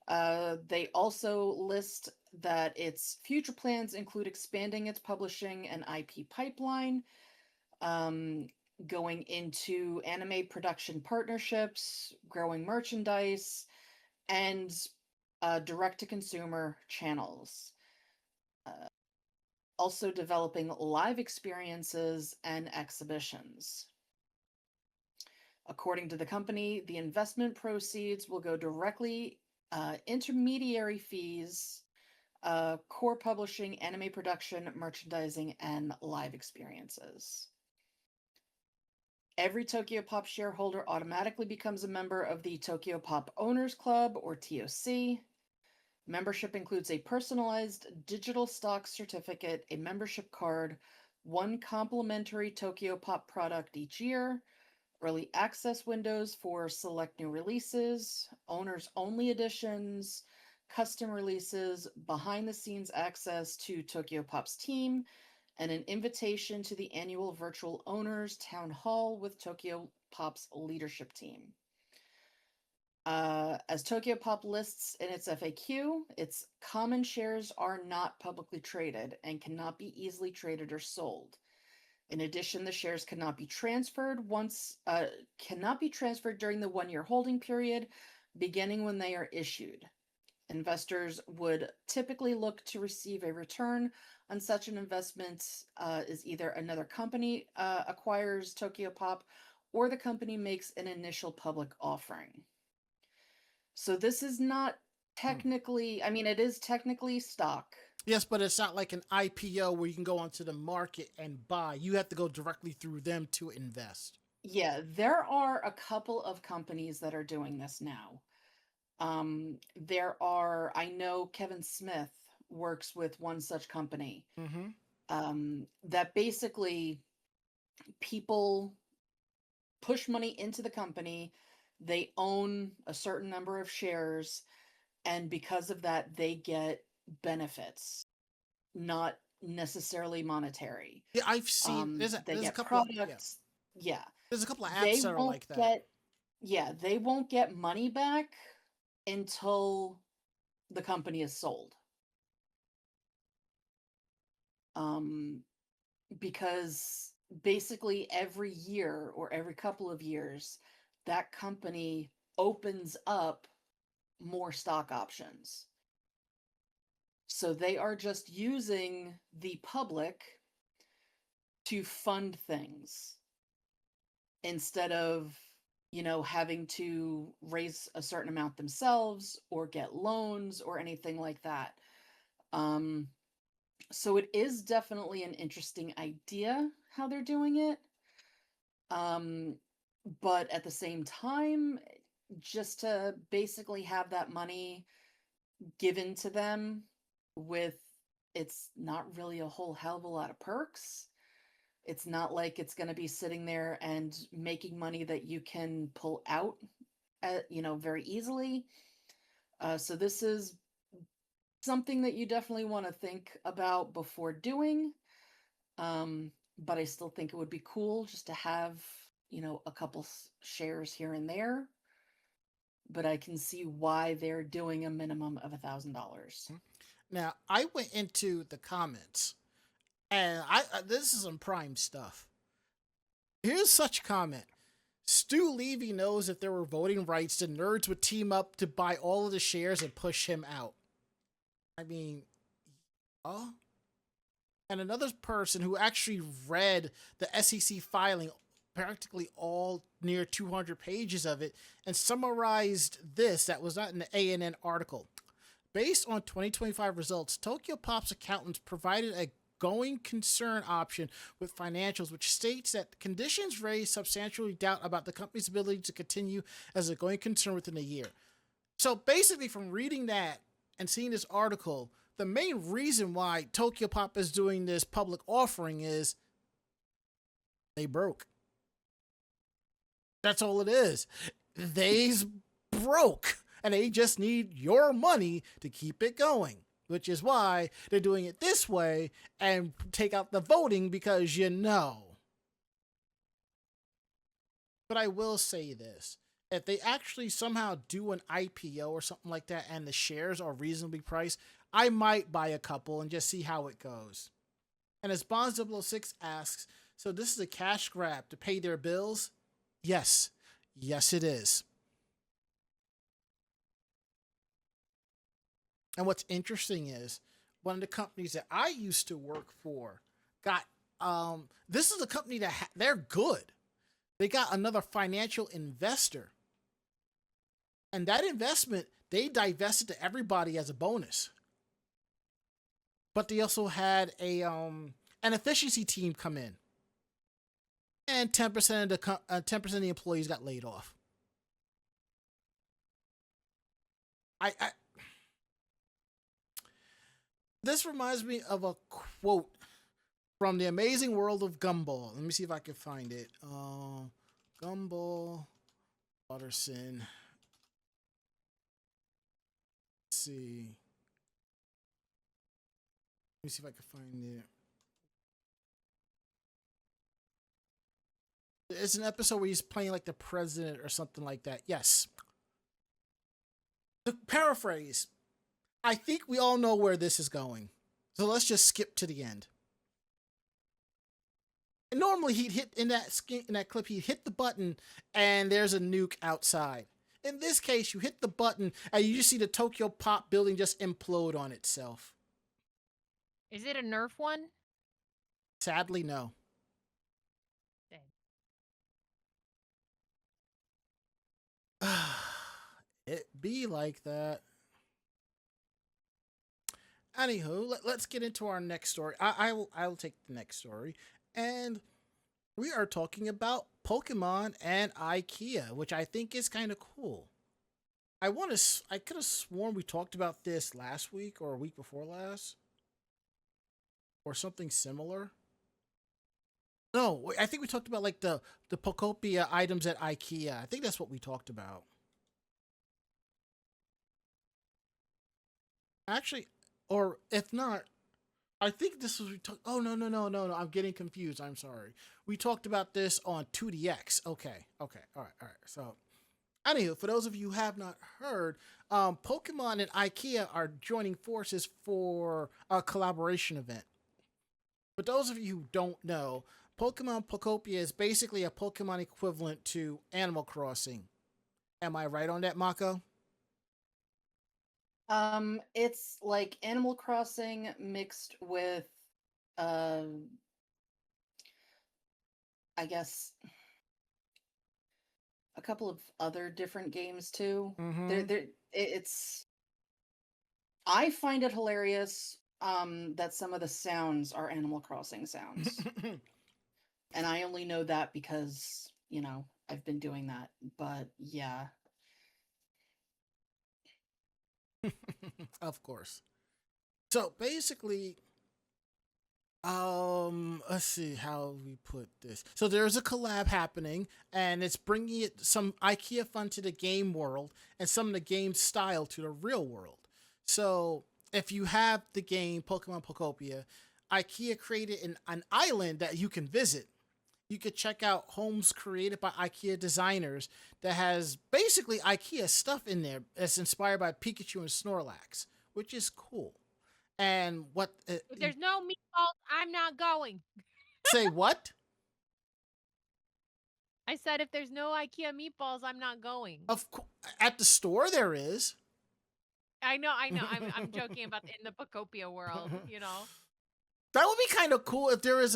They also list that its future plans include expanding its publishing and IP pipeline, going into anime production partnerships, growing merchandise, and direct-to-consumer channels. Also developing live experiences and exhibitions. According to the company, the investment proceeds will go directly intermediary fees, core publishing, anime production, merchandising, and live experiences. Every Tokyo Pop shareholder automatically becomes a member of the Tokyo Pop Owners Club, or TOC. Membership includes a personalized digital stock certificate, a membership card, one complimentary Tokyo Pop product each year, early access windows for select new releases, owners only editions, custom releases, behind the scenes access to Tokyo Pop's team, and an invitation to the annual virtual owners town hall with Tokyo Pop's leadership team. As Tokyo Pop lists in its FAQ, its common shares are not publicly traded and cannot be easily traded or sold. In addition, the shares cannot be transferred during the 1-year holding period, beginning when they are issued. Investors would typically look to receive a return on such an investment is either another company acquires Tokyo Pop or the company makes an initial public offering. So this is not technically, I mean, it is technically stock. Yes, but it's not like an IPO where you can go onto the market and buy. You have to go directly through them to invest. Yeah, there are a couple of companies that are doing this now. I know Kevin Smith works with one such company that basically people push money into the company. They own a certain number of shares, and because of that, they get benefits, not necessarily monetary. Yeah, I've seen. They There's a get couple. products. Yeah, There's a couple of they apps that are won't like that. get. Yeah, they won't get money back until the company is sold. Because basically every year or every couple of years, that company opens up more stock options. So they are just using the public to fund things instead of, having to raise a certain amount themselves or get loans or anything like that. So it is definitely an interesting idea how they're doing it. But at the same time, just to basically have that money given to them with it's not really a whole hell of a lot of perks. It's not like it's going to be sitting there and making money that you can pull out very easily. So this is something that you definitely want to think about before doing. But I still think it would be cool just to have, a couple shares here and there. But I can see why they're doing a minimum of $1,000. Now, I went into the comments, and this is some prime stuff. Here's such comment. Stu Levy knows if there were voting rights, the nerds would team up to buy all of the shares and push him out. I mean, oh. And another person who actually read the SEC filing, practically all near 200 pages of it, and summarized this that was not in the ANN article. Based on 2025 results, Tokyo Pop's accountants provided a going concern option with financials, which states that conditions raise substantially doubt about the company's ability to continue as a going concern within a year. So basically, from reading that and seeing this article, the main reason why Tokyo Pop is doing this public offering is they broke. That's all it is. They's broke, and they just need your money to keep it going, which is why they're doing it this way and take out the voting because But I will say this. If they actually somehow do an IPO or something like that and the shares are reasonably priced, I might buy a couple and just see how it goes. And as Bond006 asks, so this is a cash grab to pay their bills? Yes. Yes, it is. And what's interesting is one of the companies that I used to work for got, this is a company that they're good. They got another financial investor. And that investment, they divested to everybody as a bonus. But they also had an efficiency team come in. And 10% of the employees got laid off. This reminds me of a quote from The Amazing World of Gumball. Let me see if I can find it. Gumball Watterson. Let's see. Let me see if I can find it. It's an episode where he's playing like the president or something like that. Yes. To paraphrase, I think we all know where this is going. So let's just skip to the end. And normally he'd hit in that clip, he'd hit the button and there's a nuke outside. In this case, you hit the button and you just see the Tokyo Pop building just implode on itself. Is it a Nerf one? Sadly, no. Dang. It be like that. Anywho, let's get into our next story. I will take the next story, and we are talking about Pokemon and IKEA, which I think is kind of cool. I could have sworn we talked about this last week or a week before last, or something similar. No, I think we talked about like the Pokopia items at IKEA. I think that's what we talked about. Actually, or if not, I think this was we talked. Oh no! I'm getting confused. I'm sorry. We talked about this on 2DX. Okay, all right. So, anywho, for those of you who have not heard, Pokemon and IKEA are joining forces for a collaboration event. For those of you who don't know, Pokemon Pokopia is basically a Pokemon equivalent to Animal Crossing. Am I right on that, Mako? It's like Animal Crossing mixed with, uh, I guess, a couple of other different games too. Mm-hmm. It's. I find it hilarious, that some of the sounds are Animal Crossing sounds, and I only know that because I've been doing that. But yeah, Of course. So basically, let's see how we put this. So there's a collab happening, and it's bringing it some IKEA fun to the game world and some of the game style to the real world. So if you have the game Pokemon Pokopia, IKEA created an island that you can visit. You could check out homes created by IKEA designers that has basically IKEA stuff in there that's inspired by Pikachu and Snorlax, which is cool. And what If there's no meatballs, I'm not going. say what? I said if there's no IKEA meatballs, I'm not going. Of course, at the store there is. I know. I'm joking about in the Pokopia world, you know. That would be kind of cool if there is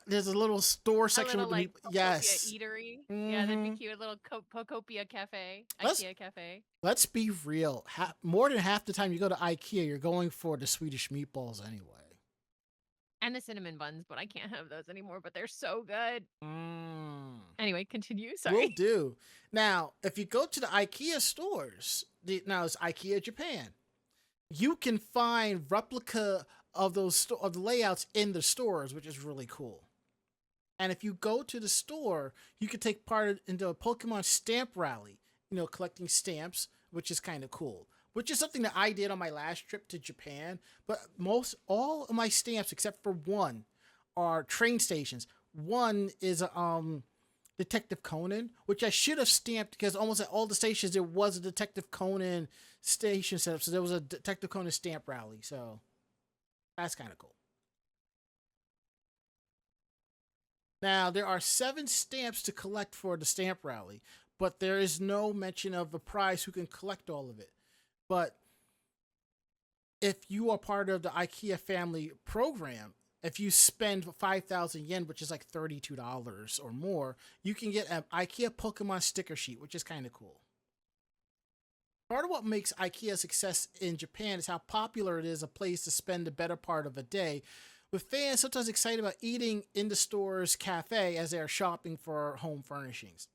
there's a little store A section little with the like Pokopia yes. eatery. Yeah, that'd be Mhm. cute. A little Pokopia cafe, Let's IKEA cafe. let's be real. More than half the time you go to IKEA, you're going for the Swedish meatballs anyway. And the cinnamon buns, but I can't have those anymore, but they're so good. Mm. Anyway, continue. Will Sorry. do. Now, if you go to the IKEA stores, now it's IKEA Japan. You can find replica of of the layouts in the stores, which is really cool. And if you go to the store, you can take part into a Pokemon stamp rally. Collecting stamps, which is kind of cool. Which is something that I did on my last trip to Japan. But all of my stamps except for one are train stations. One is Detective Conan, which I should have stamped because almost at all the stations there was a Detective Conan station set up. So there was a Detective Conan stamp rally. So that's kind of cool. Now, there are 7 stamps to collect for the stamp rally, but there is no mention of a prize who can collect all of it. But if you are part of the IKEA family program, if you spend 5,000 yen, which is like $32 or more, you can get an IKEA Pokemon sticker sheet, which is kind of cool. Part of what makes IKEA a success in Japan is how popular it is a place to spend the better part of a day, with fans sometimes excited about eating in the store's cafe as they are shopping for home furnishings.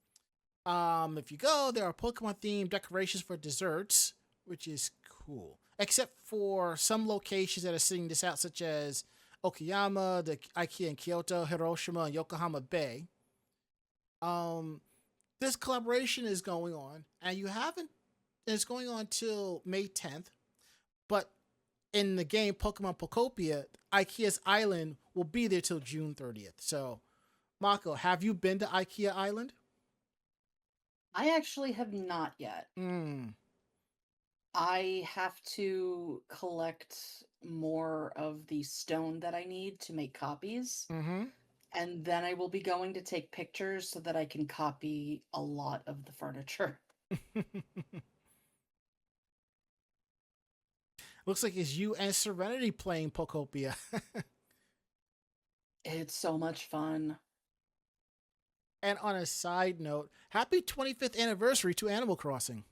If you go, there are Pokemon themed decorations for desserts, which is cool. Except for some locations that are sitting this out, such as Okayama, the IKEA in Kyoto, Hiroshima, and Yokohama Bay. This collaboration is going on, and you haven't. It's going on till May 10th, but in the game Pokemon Pokopia, IKEA's island will be there till June 30th. So, Mako, have you been to IKEA Island? I actually have not yet. I have to collect more of the stone that I need to make copies. Mm-hmm. And then I will be going to take pictures so that I can copy a lot of the furniture. Looks like it's you and Serenity playing Pokopia. It's so much fun. And on a side note, happy 25th anniversary to Animal Crossing.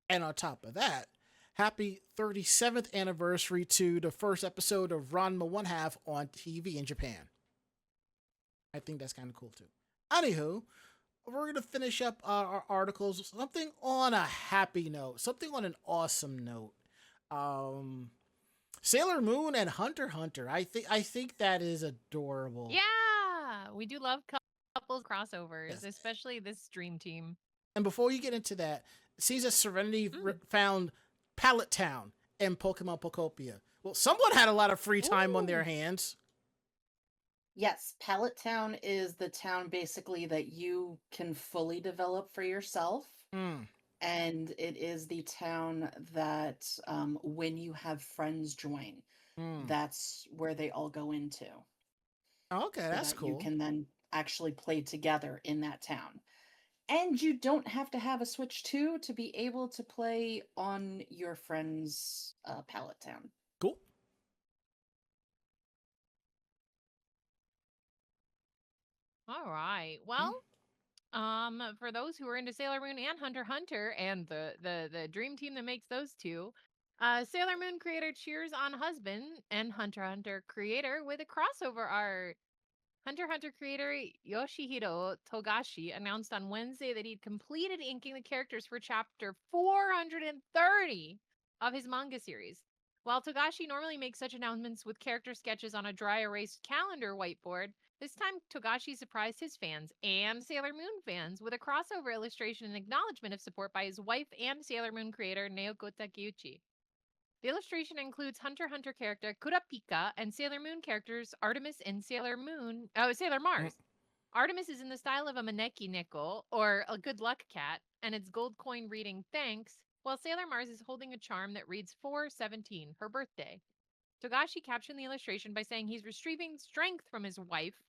And on top of that, happy 37th anniversary to the first episode of Ranma One Half on TV in Japan. I think that's kind of cool too. Anywho, we're going to finish up our articles. Something on a happy note, something on an awesome note. Sailor Moon and Hunter x Hunter. I think that is adorable. Yeah, we do love couples crossovers, Yes. especially this Dream Team. And before you get into that, it seems that Serenity found Pallet Town in Pokemon Pokopia. Well, someone had a lot of free time on their hands. Yes, Pallet Town is the town basically that you can fully develop for yourself. And it is the town that when you have friends join, that's where they all go into. Okay, So that's that cool. You can then actually play together in that town. And you don't have to have a Switch 2 to be able to play on your friend's Pallet Town. Cool. All right. Well, for those who are into Sailor Moon and Hunter x Hunter and the dream team that makes those two, Sailor Moon creator cheers on husband and Hunter x Hunter creator with a crossover art. Hunter x Hunter creator Yoshihiro Togashi announced on Wednesday that he'd completed inking the characters for chapter 430 of his manga series. While Togashi normally makes such announcements with character sketches on a dry erased calendar whiteboard, this time Togashi surprised his fans and Sailor Moon fans with a crossover illustration in acknowledgement of support by his wife and Sailor Moon creator Naoko Takeuchi. The illustration includes Hunter x Hunter character Kurapika and Sailor Moon characters Artemis and Sailor Mars. Artemis is in the style of a Maneki Nickel, or a good luck cat, and its gold coin reading thanks, while Sailor Mars is holding a charm that reads 417, her birthday. Togashi captioned the illustration by saying he's retrieving strength from his wife,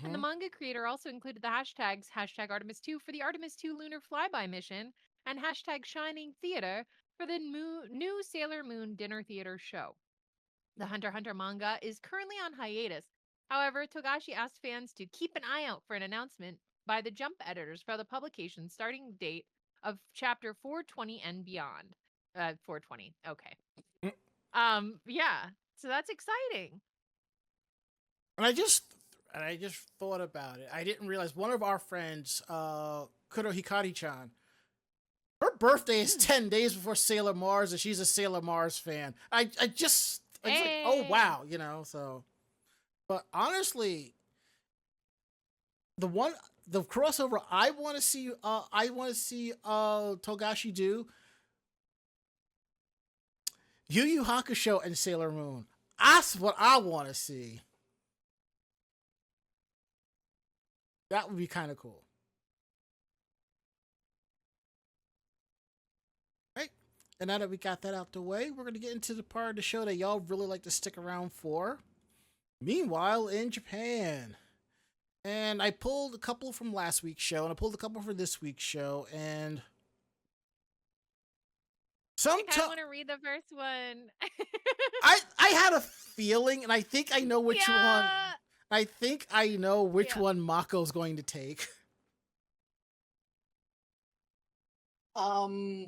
and the manga creator also included the hashtags hashtag Artemis2 for the Artemis 2 lunar flyby mission and hashtag Shining Theater for the new Sailor Moon Dinner Theater show. The Hunter x Hunter manga is currently on hiatus. However, Togashi asked fans to keep an eye out for an announcement by the Jump editors for the publication starting date of chapter 420 and beyond. 420. Okay. Yeah. So that's exciting. And I just thought about it. I didn't realize one of our friends, Kuro Hikari-chan, her birthday is 10 days before Sailor Mars, and she's a Sailor Mars fan. I just like, oh wow, you know. So, but honestly, the crossover I want to see Togashi do, Yu Yu Hakusho and Sailor Moon. That's what I want to see. That would be kind of cool. Right? And now that we got that out the way, we're going to get into the part of the show that y'all really like to stick around for. Meanwhile, in Japan. And I pulled a couple from last week's show, and I pulled a couple for this week's show, and I want to read the first one. I had a feeling, and I think I know which one. I think I know which one Mako's going to take. I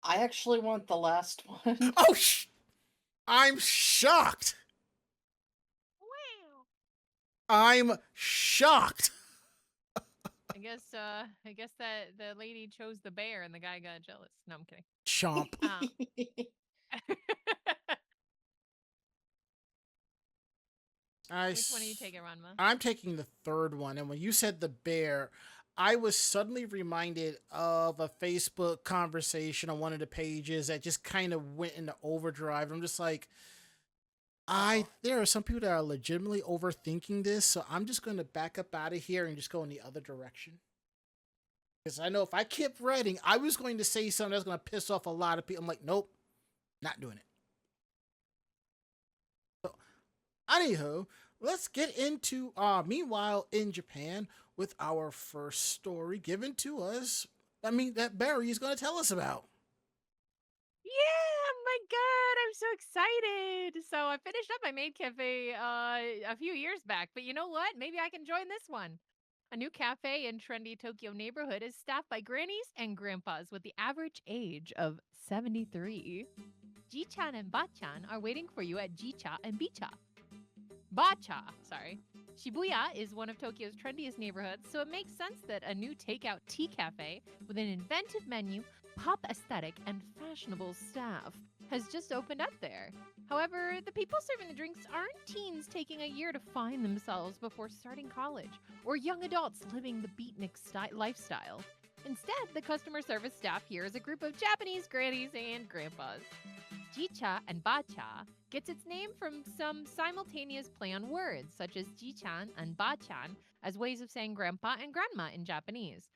actually want the last one. Oh, I'm shocked. Wow. I'm shocked. I guess that the lady chose the bear and the guy got jealous. No, I'm kidding. Chomp. Which one are you taking, Ranma? I'm taking the third one. And when you said the bear, I was suddenly reminded of a Facebook conversation on one of the pages that just kind of went into overdrive. I'm just like, there are some people that are legitimately overthinking this, so I'm just going to back up out of here and just go in the other direction. Because I know if I kept writing, I was going to say something that's going to piss off a lot of people. I'm like, nope, not doing it. So, anywho, let's get into, meanwhile, in Japan, with our first story given to us. I mean, that Barry is going to tell us about. Yeah, my God, I'm so excited. So I finished up my maid cafe a few years back, but you know what? Maybe I can join this one. A new cafe in trendy Tokyo neighborhood is staffed by grannies and grandpas with the average age of 73. Ji-chan and Ba-chan are waiting for you at Ji-cha and Bicha. Bacha, sorry. Shibuya is one of Tokyo's trendiest neighborhoods, so it makes sense that a new takeout tea cafe with an inventive menu, pop aesthetic, and fashionable staff has just opened up there. However, the people serving the drinks aren't teens taking a year to find themselves before starting college, or young adults living the beatnik lifestyle. Instead, the customer service staff here is a group of Japanese grannies and grandpas. Jicha and Bacha gets its name from some simultaneous play on words, such as Jichan and Bachan, as ways of saying grandpa and grandma in Japanese.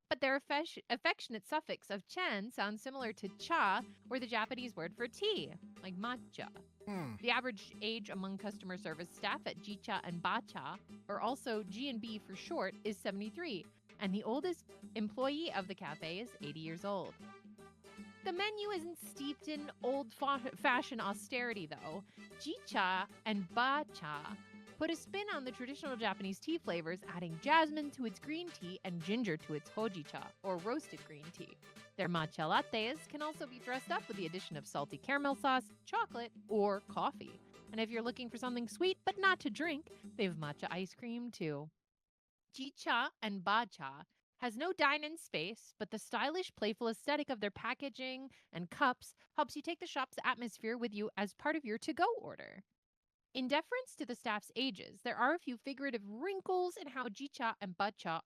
But their affectionate suffix of chan sounds similar to cha, or the Japanese word for tea, like matcha. Hmm. The average age among customer service staff at Jicha and Bacha, or also G&B for short, is 73, and the oldest employee of the cafe is 80 years old. The menu isn't steeped in old-fashioned austerity, though. Jicha and Bacha put a spin on the traditional Japanese tea flavors, adding jasmine to its green tea and ginger to its hojicha, or roasted green tea. Their matcha lattes can also be dressed up with the addition of salty caramel sauce, chocolate, or coffee. And if you're looking for something sweet but not to drink, they have matcha ice cream, too. Jicha and Bacha has no dine-in space, but the stylish, playful aesthetic of their packaging and cups helps you take the shop's atmosphere with you as part of your to-go order. In deference to the staff's ages, there are a few figurative wrinkles in how Jicha and Bacha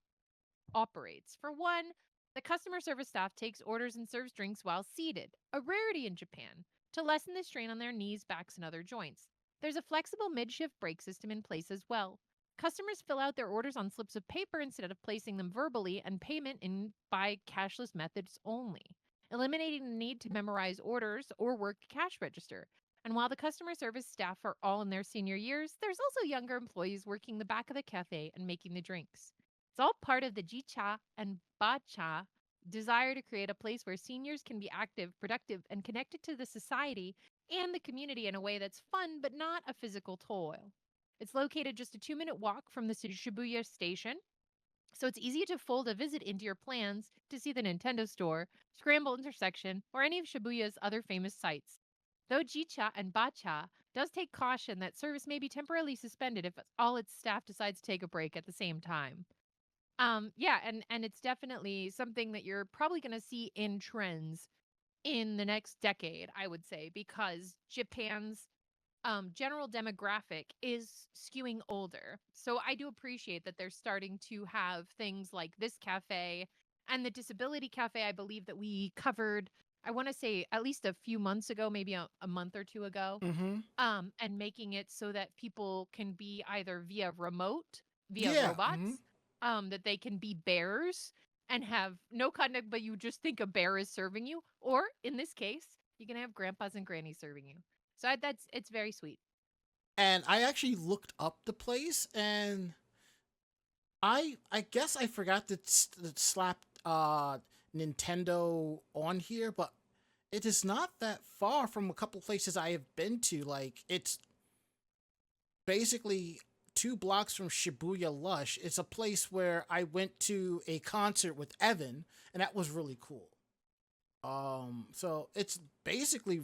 operates. For one, the customer service staff takes orders and serves drinks while seated, a rarity in Japan, to lessen the strain on their knees, backs, and other joints. There's a flexible mid-shift break system in place as well. Customers fill out their orders on slips of paper instead of placing them verbally, and payment in by cashless methods only, eliminating the need to memorize orders or work a cash register. And while the customer service staff are all in their senior years, there's also younger employees working the back of the cafe and making the drinks. It's all part of the Jicha and Bacha desire to create a place where seniors can be active, productive, and connected to the society and the community in a way that's fun but not a physical toil. It's located just a 2-minute walk from the Shibuya station, so it's easy to fold a visit into your plans to see the Nintendo store, Scramble intersection, or any of Shibuya's other famous sites. Though Jicha and Bacha does take caution that service may be temporarily suspended if all its staff decides to take a break at the same time. Yeah, and it's definitely something that you're probably going to see in trends in the next decade, I would say, because Japan's general demographic is skewing older. So I do appreciate that they're starting to have things like this cafe and the disability cafe, I believe that we covered, I want to say at least a few months ago, maybe a month or two ago, Mm-hmm. and making it so that people can be either via remote, via Yeah. robots, Mm-hmm. that they can be bears and have no contact, but you just think a bear is serving you. Or in this case, you can have grandpas and grannies serving you. So it's very sweet. And I actually looked up the place, and I guess I forgot to slap Nintendo on here, but it is not that far from a couple places I have been to. Like, it's basically 2 blocks from Shibuya Lush. It's a place where I went to a concert with Evan, and that was really cool. So it's basically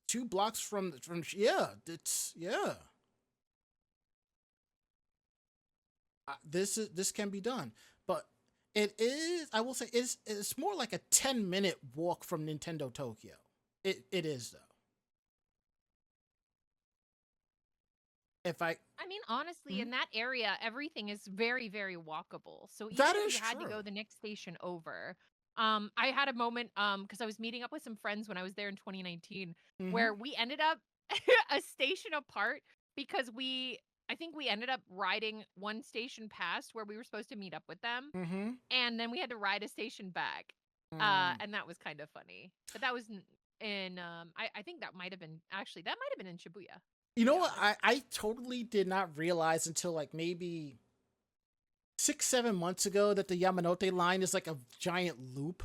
2 blocks from yeah. It's yeah. This can be done, but it is. I will say it's more like a 10-minute walk from Nintendo Tokyo. It is though. If I I mean, honestly, Mhm. in that area, everything is very, very walkable. So even That if is you had to go true. the next station over, I had a moment, because I was meeting up with some friends when I was there in 2019, Hmm. where we ended up a station apart because I think we ended up riding one station past where we were supposed to meet up with them, Hmm. and then we had to ride a station back, Mm. and that was kind of funny. But that was in, I think that might have been actually that might have been in Shibuya, You to know be what? honest. I totally did not realize until like maybe 6, 7 months ago that the Yamanote line is like a giant loop.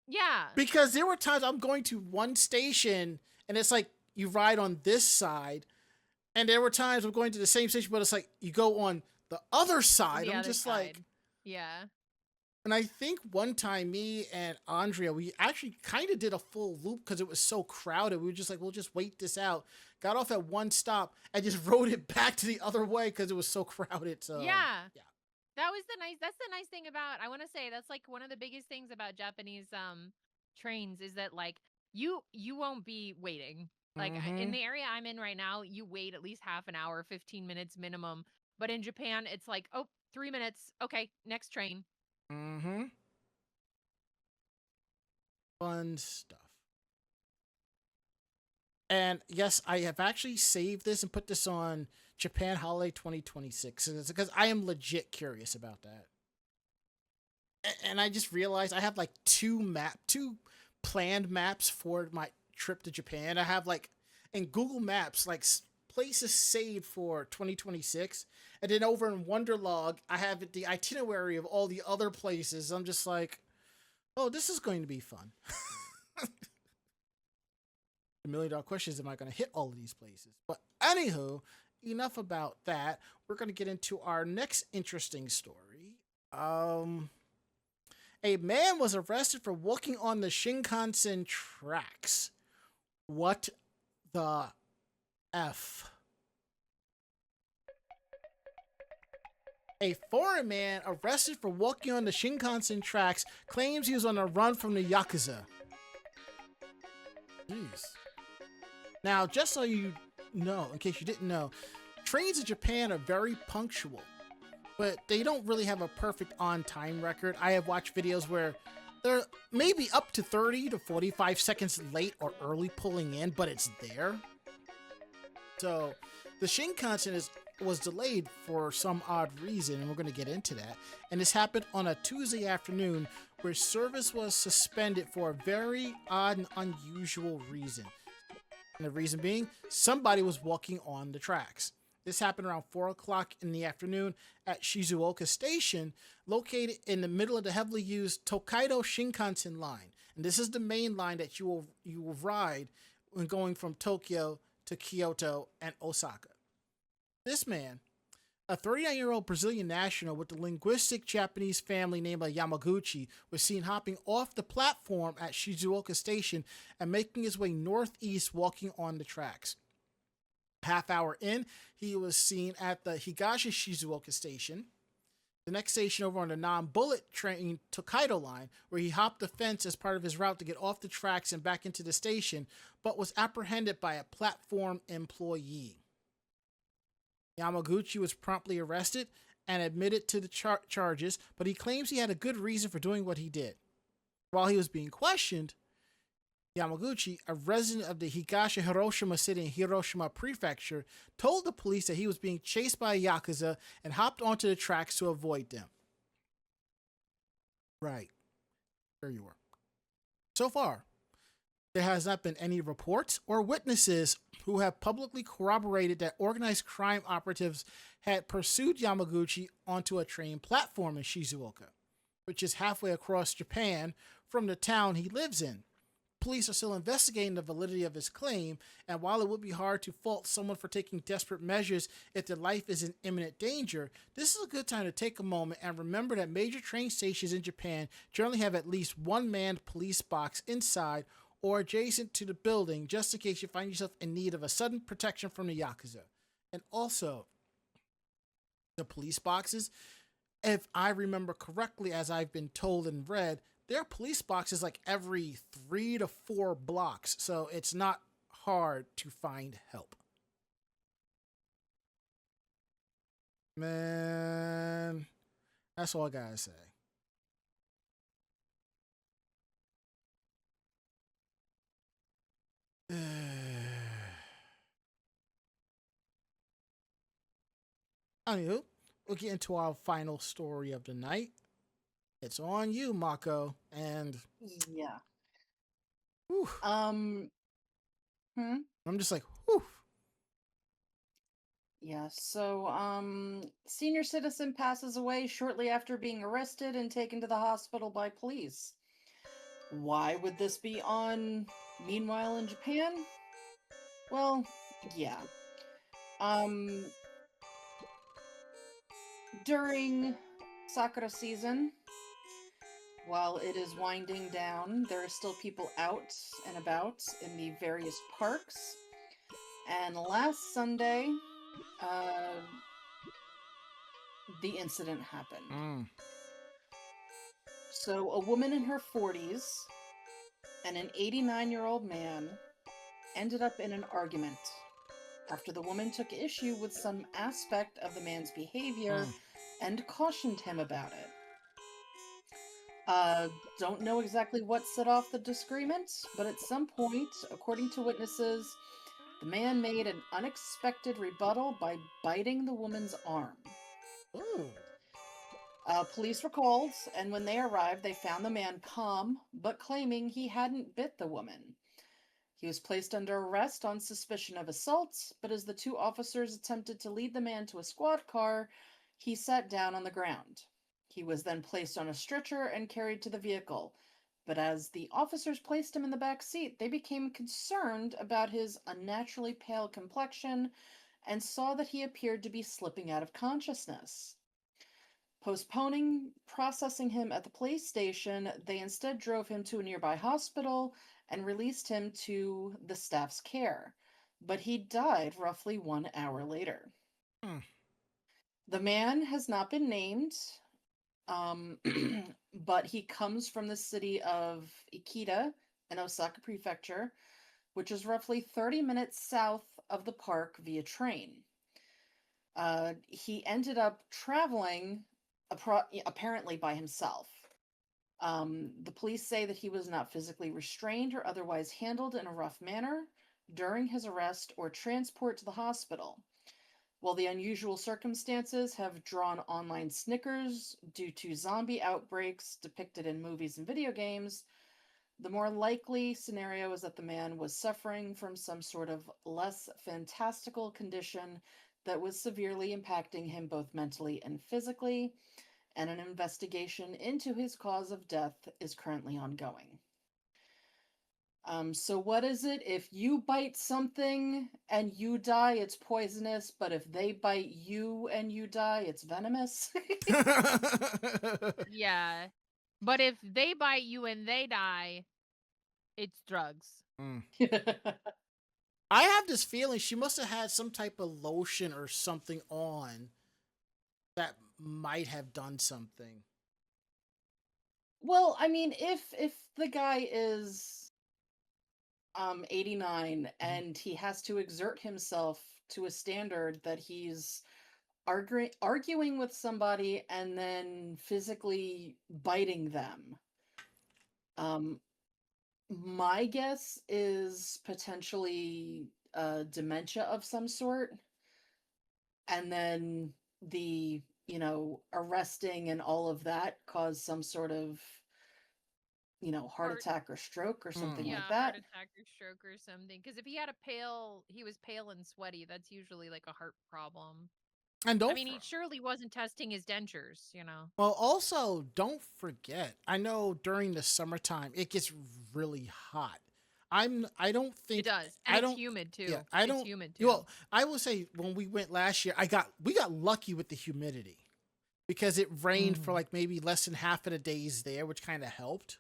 Yeah. Because there were times I'm going to one station and it's like you ride on this side, and there were times I'm going to the same station, but it's like you go on the other side. The I'm other just side. like, Yeah. and I think one time me and Andrea, we actually kind of did a full loop because it was so crowded. We were just like, we'll just wait this out. Got off at one stop and just rode it back to the other way because it was so crowded. So Yeah. yeah. That's the nice thing about, I want to say that's like one of the biggest things about Japanese trains is that like you won't be waiting. Like in the area I'm in right now, you wait at least half an hour, 15 minutes minimum. But in Japan, it's like, oh, 3 minutes. Okay, next train. Mm-hmm. Fun stuff. And yes, I have actually saved this and put this on Japan Holiday 2026 because I am legit curious about that. And I just realized I have like two planned maps for my trip to Japan. I have like in Google Maps like places saved for 2026, and then over in Wonderlog I have the itinerary of all the other places. I'm just like, oh, this is going to be fun. The $1,000,000 question is, am I going to hit all of these places? But anywho, enough about that. We're going to get into our next interesting story. A man was arrested for walking on the Shinkansen tracks. What the F? A foreign man arrested for walking on the Shinkansen tracks claims he was on a run from the Yakuza. Jeez. Now, just so you know, in case you didn't know, trains in Japan are very punctual, but they don't really have a perfect on-time record. I have watched videos where they're maybe up to 30 to 45 seconds late or early pulling in, but it's there. So the Shinkansen was delayed for some odd reason, and we're going to get into that. And this happened on a Tuesday afternoon where service was suspended for a very odd and unusual reason. And the reason being, somebody was walking on the tracks. This happened around 4 o'clock in the afternoon at Shizuoka Station, located in the middle of the heavily used Tokaido Shinkansen line. And this is the main line that you will ride when going from Tokyo to Kyoto and Osaka. This man, a 39-year-old Brazilian national with a linguistic Japanese family named Yamaguchi, was seen hopping off the platform at Shizuoka Station and making his way northeast walking on the tracks. Half hour in, he was seen at the Higashi Shizuoka Station, the next station over on the non-bullet train Tokaido line, where he hopped the fence as part of his route to get off the tracks and back into the station, but was apprehended by a platform employee. Yamaguchi was promptly arrested and admitted to the charges, but he claims he had a good reason for doing what he did. While he was being questioned, Yamaguchi, a resident of the Higashi Hiroshima City in Hiroshima Prefecture, told the police that he was being chased by a Yakuza and hopped onto the tracks to avoid them. Right. There you were. So far, there has not been any reports or witnesses who have publicly corroborated that organized crime operatives had pursued Yamaguchi onto a train platform in Shizuoka, which is halfway across Japan from the town he lives in. Police are still investigating the validity of his claim, and while it would be hard to fault someone for taking desperate measures if their life is in imminent danger, this is a good time to take a moment and remember that major train stations in Japan generally have at least one manned police box inside or adjacent to the building, just in case you find yourself in need of a sudden protection from the Yakuza. And also, the police boxes, if I remember correctly, as I've been told and read, there are police boxes like every 3 to 4 blocks, so it's not hard to find help. Man, that's all I gotta say. Anywho, we'll get into our final story of the night. It's on you, Mako, and Yeah. whew, Hmm? I'm just like, whew. Yeah, so senior citizen passes away shortly after being arrested and taken to the hospital by police. Why would this be on Meanwhile in Japan? Well, yeah. Um During Sakura season, while it is winding down, there are still people out and about in the various parks. And last Sunday, uh the incident happened. Mm. So, a woman in her 40s and an 89-year-old man ended up in an argument after the woman took issue with some aspect of the man's behavior Mm. and cautioned him about it. Uh, don't know exactly what set off the disagreement, but at some point, according to witnesses, the man made an unexpected rebuttal by biting the woman's arm. Ooh. Police were called, and when they arrived, they found the man calm, but claiming he hadn't bit the woman. He was placed under arrest on suspicion of assault, but as the two officers attempted to lead the man to a squad car, he sat down on the ground. He was then placed on a stretcher and carried to the vehicle. But as the officers placed him in the back seat, they became concerned about his unnaturally pale complexion and saw that he appeared to be slipping out of consciousness. Postponing processing him at the police station, they instead drove him to a nearby hospital and released him to the staff's care. But he died roughly 1 hour later. Mm. The man has not been named, um, but he comes from the city of Ikeda in Osaka Prefecture, which is roughly 30 minutes south of the park via train. He ended up traveling apparently by himself. The police say that he was not physically restrained or otherwise handled in a rough manner during his arrest or transport to the hospital. While the unusual circumstances have drawn online snickers due to zombie outbreaks depicted in movies and video games, the more likely scenario is that the man was suffering from some sort of less fantastical condition that was severely impacting him both mentally and physically, and an investigation into his cause of death is currently ongoing. So what is it? If you bite something and you die, it's poisonous, but if they bite you and you die, it's venomous? Yeah. But if they bite you and they die, it's drugs. Mm. I have this feeling she must have had some type of lotion or something on that might have done something. Well, I mean, if the guy is 89 and he has to exert himself to a standard that he's arguing with somebody and then physically biting them, um my guess is potentially dementia of some sort, and then the arresting and all of that caused some sort of heart Heart, attack or stroke or something Mm. yeah, like heart that. attack or stroke or something. Because if he was pale and sweaty, that's usually like a heart problem. And I don't mean, he surely wasn't testing his dentures, you know. well, also don't forget. I know during the summertime it gets really hot. I don't It think does, and I it's don't humid yeah, too. I It's don't humid too. well, I will say when we went last year, we got lucky with the humidity because it rained for Mhm. like maybe less than half of the days there, which kind of helped.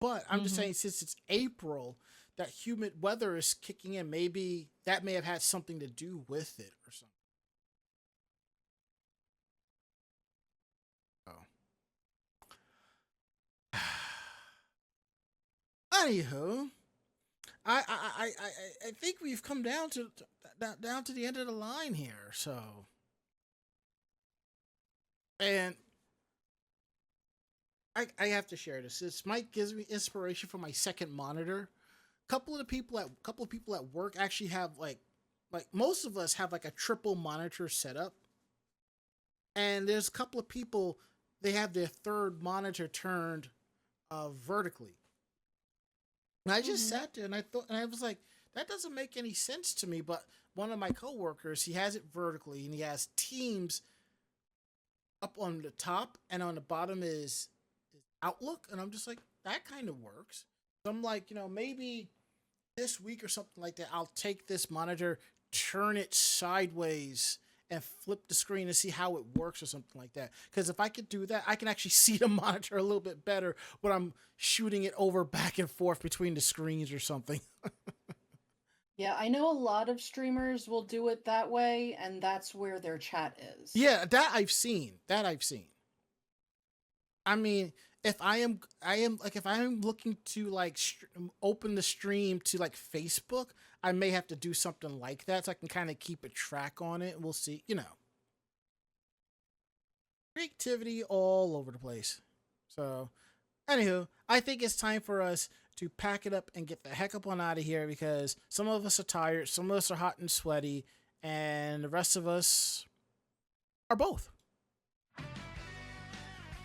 But I'm just Mhm. saying since it's April, that humid weather is kicking in. Maybe that may have had something to do with it or something. Oh. Anywho, I think we've come down to the end of the line here. So, and I have to share this. This might gives me inspiration for my second monitor. Couple of people at work actually have like most of us have like a triple monitor setup, and there's a couple of people they have their third monitor turned vertically. And I just Mhm. sat there and I thought, and I was like, that doesn't make any sense to me. But one of my coworkers, he has it vertically, and he has teams up on the top, and on the bottom is Outlook, and I'm just like, that kind of works. So I'm like, maybe this week or something like that, I'll take this monitor, turn it sideways, and flip the screen and see how it works or something like that. Because if I could do that, I can actually see the monitor a little bit better when I'm shooting it over back and forth between the screens or something. Yeah, I know a lot of streamers will do it that way, and that's where their chat is. Yeah, that I've seen. I mean, if I am looking to like open the stream to like Facebook, I may have to do something like that so I can kind of keep a track on it. We'll see, creativity all over the place. So, anywho, I think it's time for us to pack it up and get the heck up on out of here, because some of us are tired, some of us are hot and sweaty, and the rest of us are both.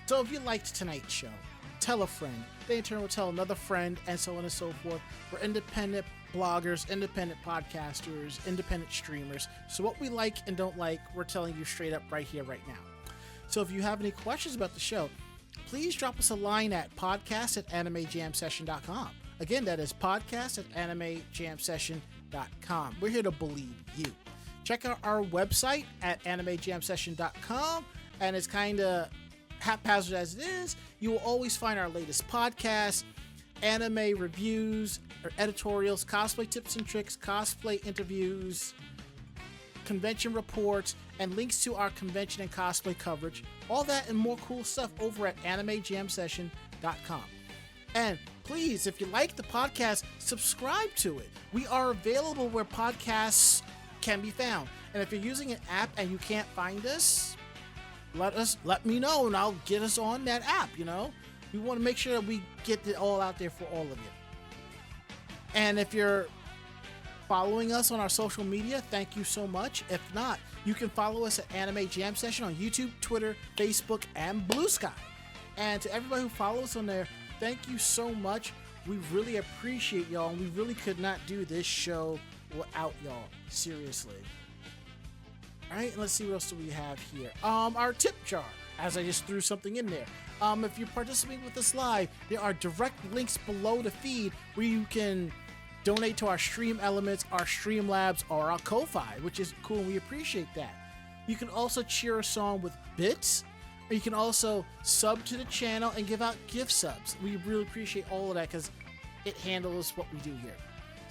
So if you liked tonight's show, tell a friend. They in turn will tell another friend, and so on and so forth. We're independent bloggers, independent podcasters, independent streamers. So what we like and don't like, we're telling you straight up right here, right now. So if you have any questions about the show, please drop us a line at podcast@animejamsession.com. Again, that is podcast@animejamsession.com. We're here to believe you. Check out our website at animejamsession.com, and it's kind of haphazard as it is. You will always find our latest podcasts, anime reviews, or editorials, cosplay tips and tricks, cosplay interviews, convention reports, and links to our convention and cosplay coverage. All that and more cool stuff over at animejamsession.com. And please, if you like the podcast, subscribe to it. We are available where podcasts can be found. And if you're using an app and you can't find us, let me know, and I'll get us on that app. We want to make sure that we get it all out there for all of you. And if you're following us on our social media, thank you so much. If not, you can follow us at Anime Jam Session on YouTube, Twitter, Facebook, and Blue Sky. And to everybody who follows us on there, thank you so much. We really appreciate y'all, and we really could not do this show without y'all. Seriously. All right, and let's see what else do we have here. Our tip jar, as I just threw something in there. If you're participating with us live, there are direct links below the feed where you can donate to our Stream Elements, our Streamlabs, or our Ko-Fi, which is cool, and we appreciate that. You can also cheer us on with bits, or you can also sub to the channel and give out gift subs. We really appreciate all of that because it handles what we do here.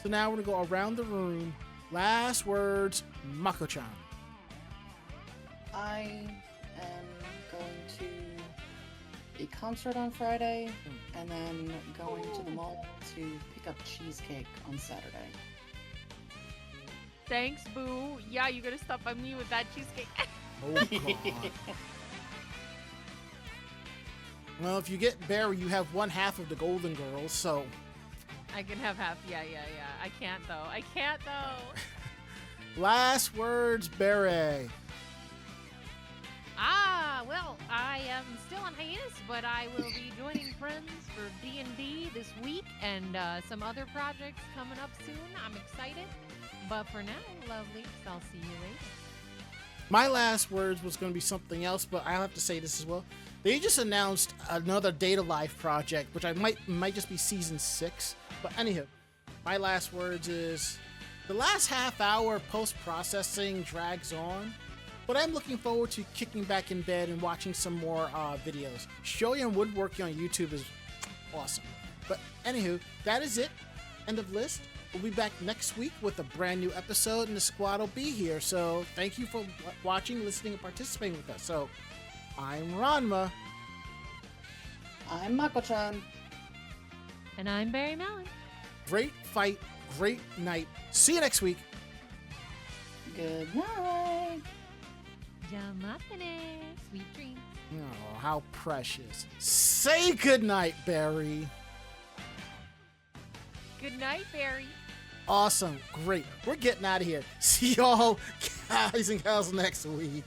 So now we're going to go around the room. Last words, Mako-chan. I am going to a concert on Friday, and then going to the mall to pick up cheesecake on Saturday. Thanks, Boo. Yeah, you're gonna stop by me with that cheesecake. Oh, God. Well, if you get Barry, you have one half of the Golden Girls, so... I can have half. Yeah. I can't, though. Last words, Barry. Well, I am still on hiatus, but I will be joining friends for D&D this week, and some other projects coming up soon. I'm excited. But for now, lovelies, I'll see you later. My last words was going to be something else, but I'll have to say this as well. They just announced another Data Life project, which I might just be season 6. But anywho, my last words is the last half hour post-processing drags on. But I'm looking forward to kicking back in bed and watching some more videos. Shoyan Woodworking on YouTube is awesome. But anywho, that is it. End of list. We'll be back next week with a brand new episode, and the squad will be here. So thank you for watching, listening, and participating with us. So I'm Ranma. I'm Mako-chan. And I'm Barry Mellon. Great fight, great night. See you next week. Good night. Jamatane. Sweet dreams. Oh, how precious. Say goodnight, Barry. Good night, Barry. Awesome. Great. We're getting out of here. See y'all guys and gals next week.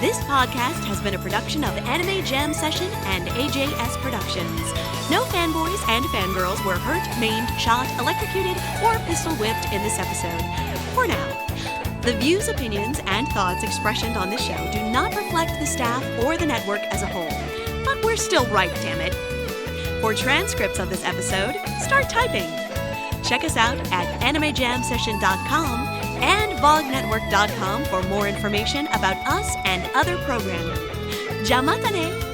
This podcast has been a production of Anime Jam Session and AJS Productions. No fanboys and fangirls were hurt, maimed, shot, electrocuted, or pistol whipped in this episode. For now. The views, opinions, and thoughts expressed on this show do not reflect the staff or the network as a whole. But we're still right, damn it. For transcripts of this episode, start typing. Check us out at animejamsession.com and vognetwork.com for more information about us and other programming. Jamatane!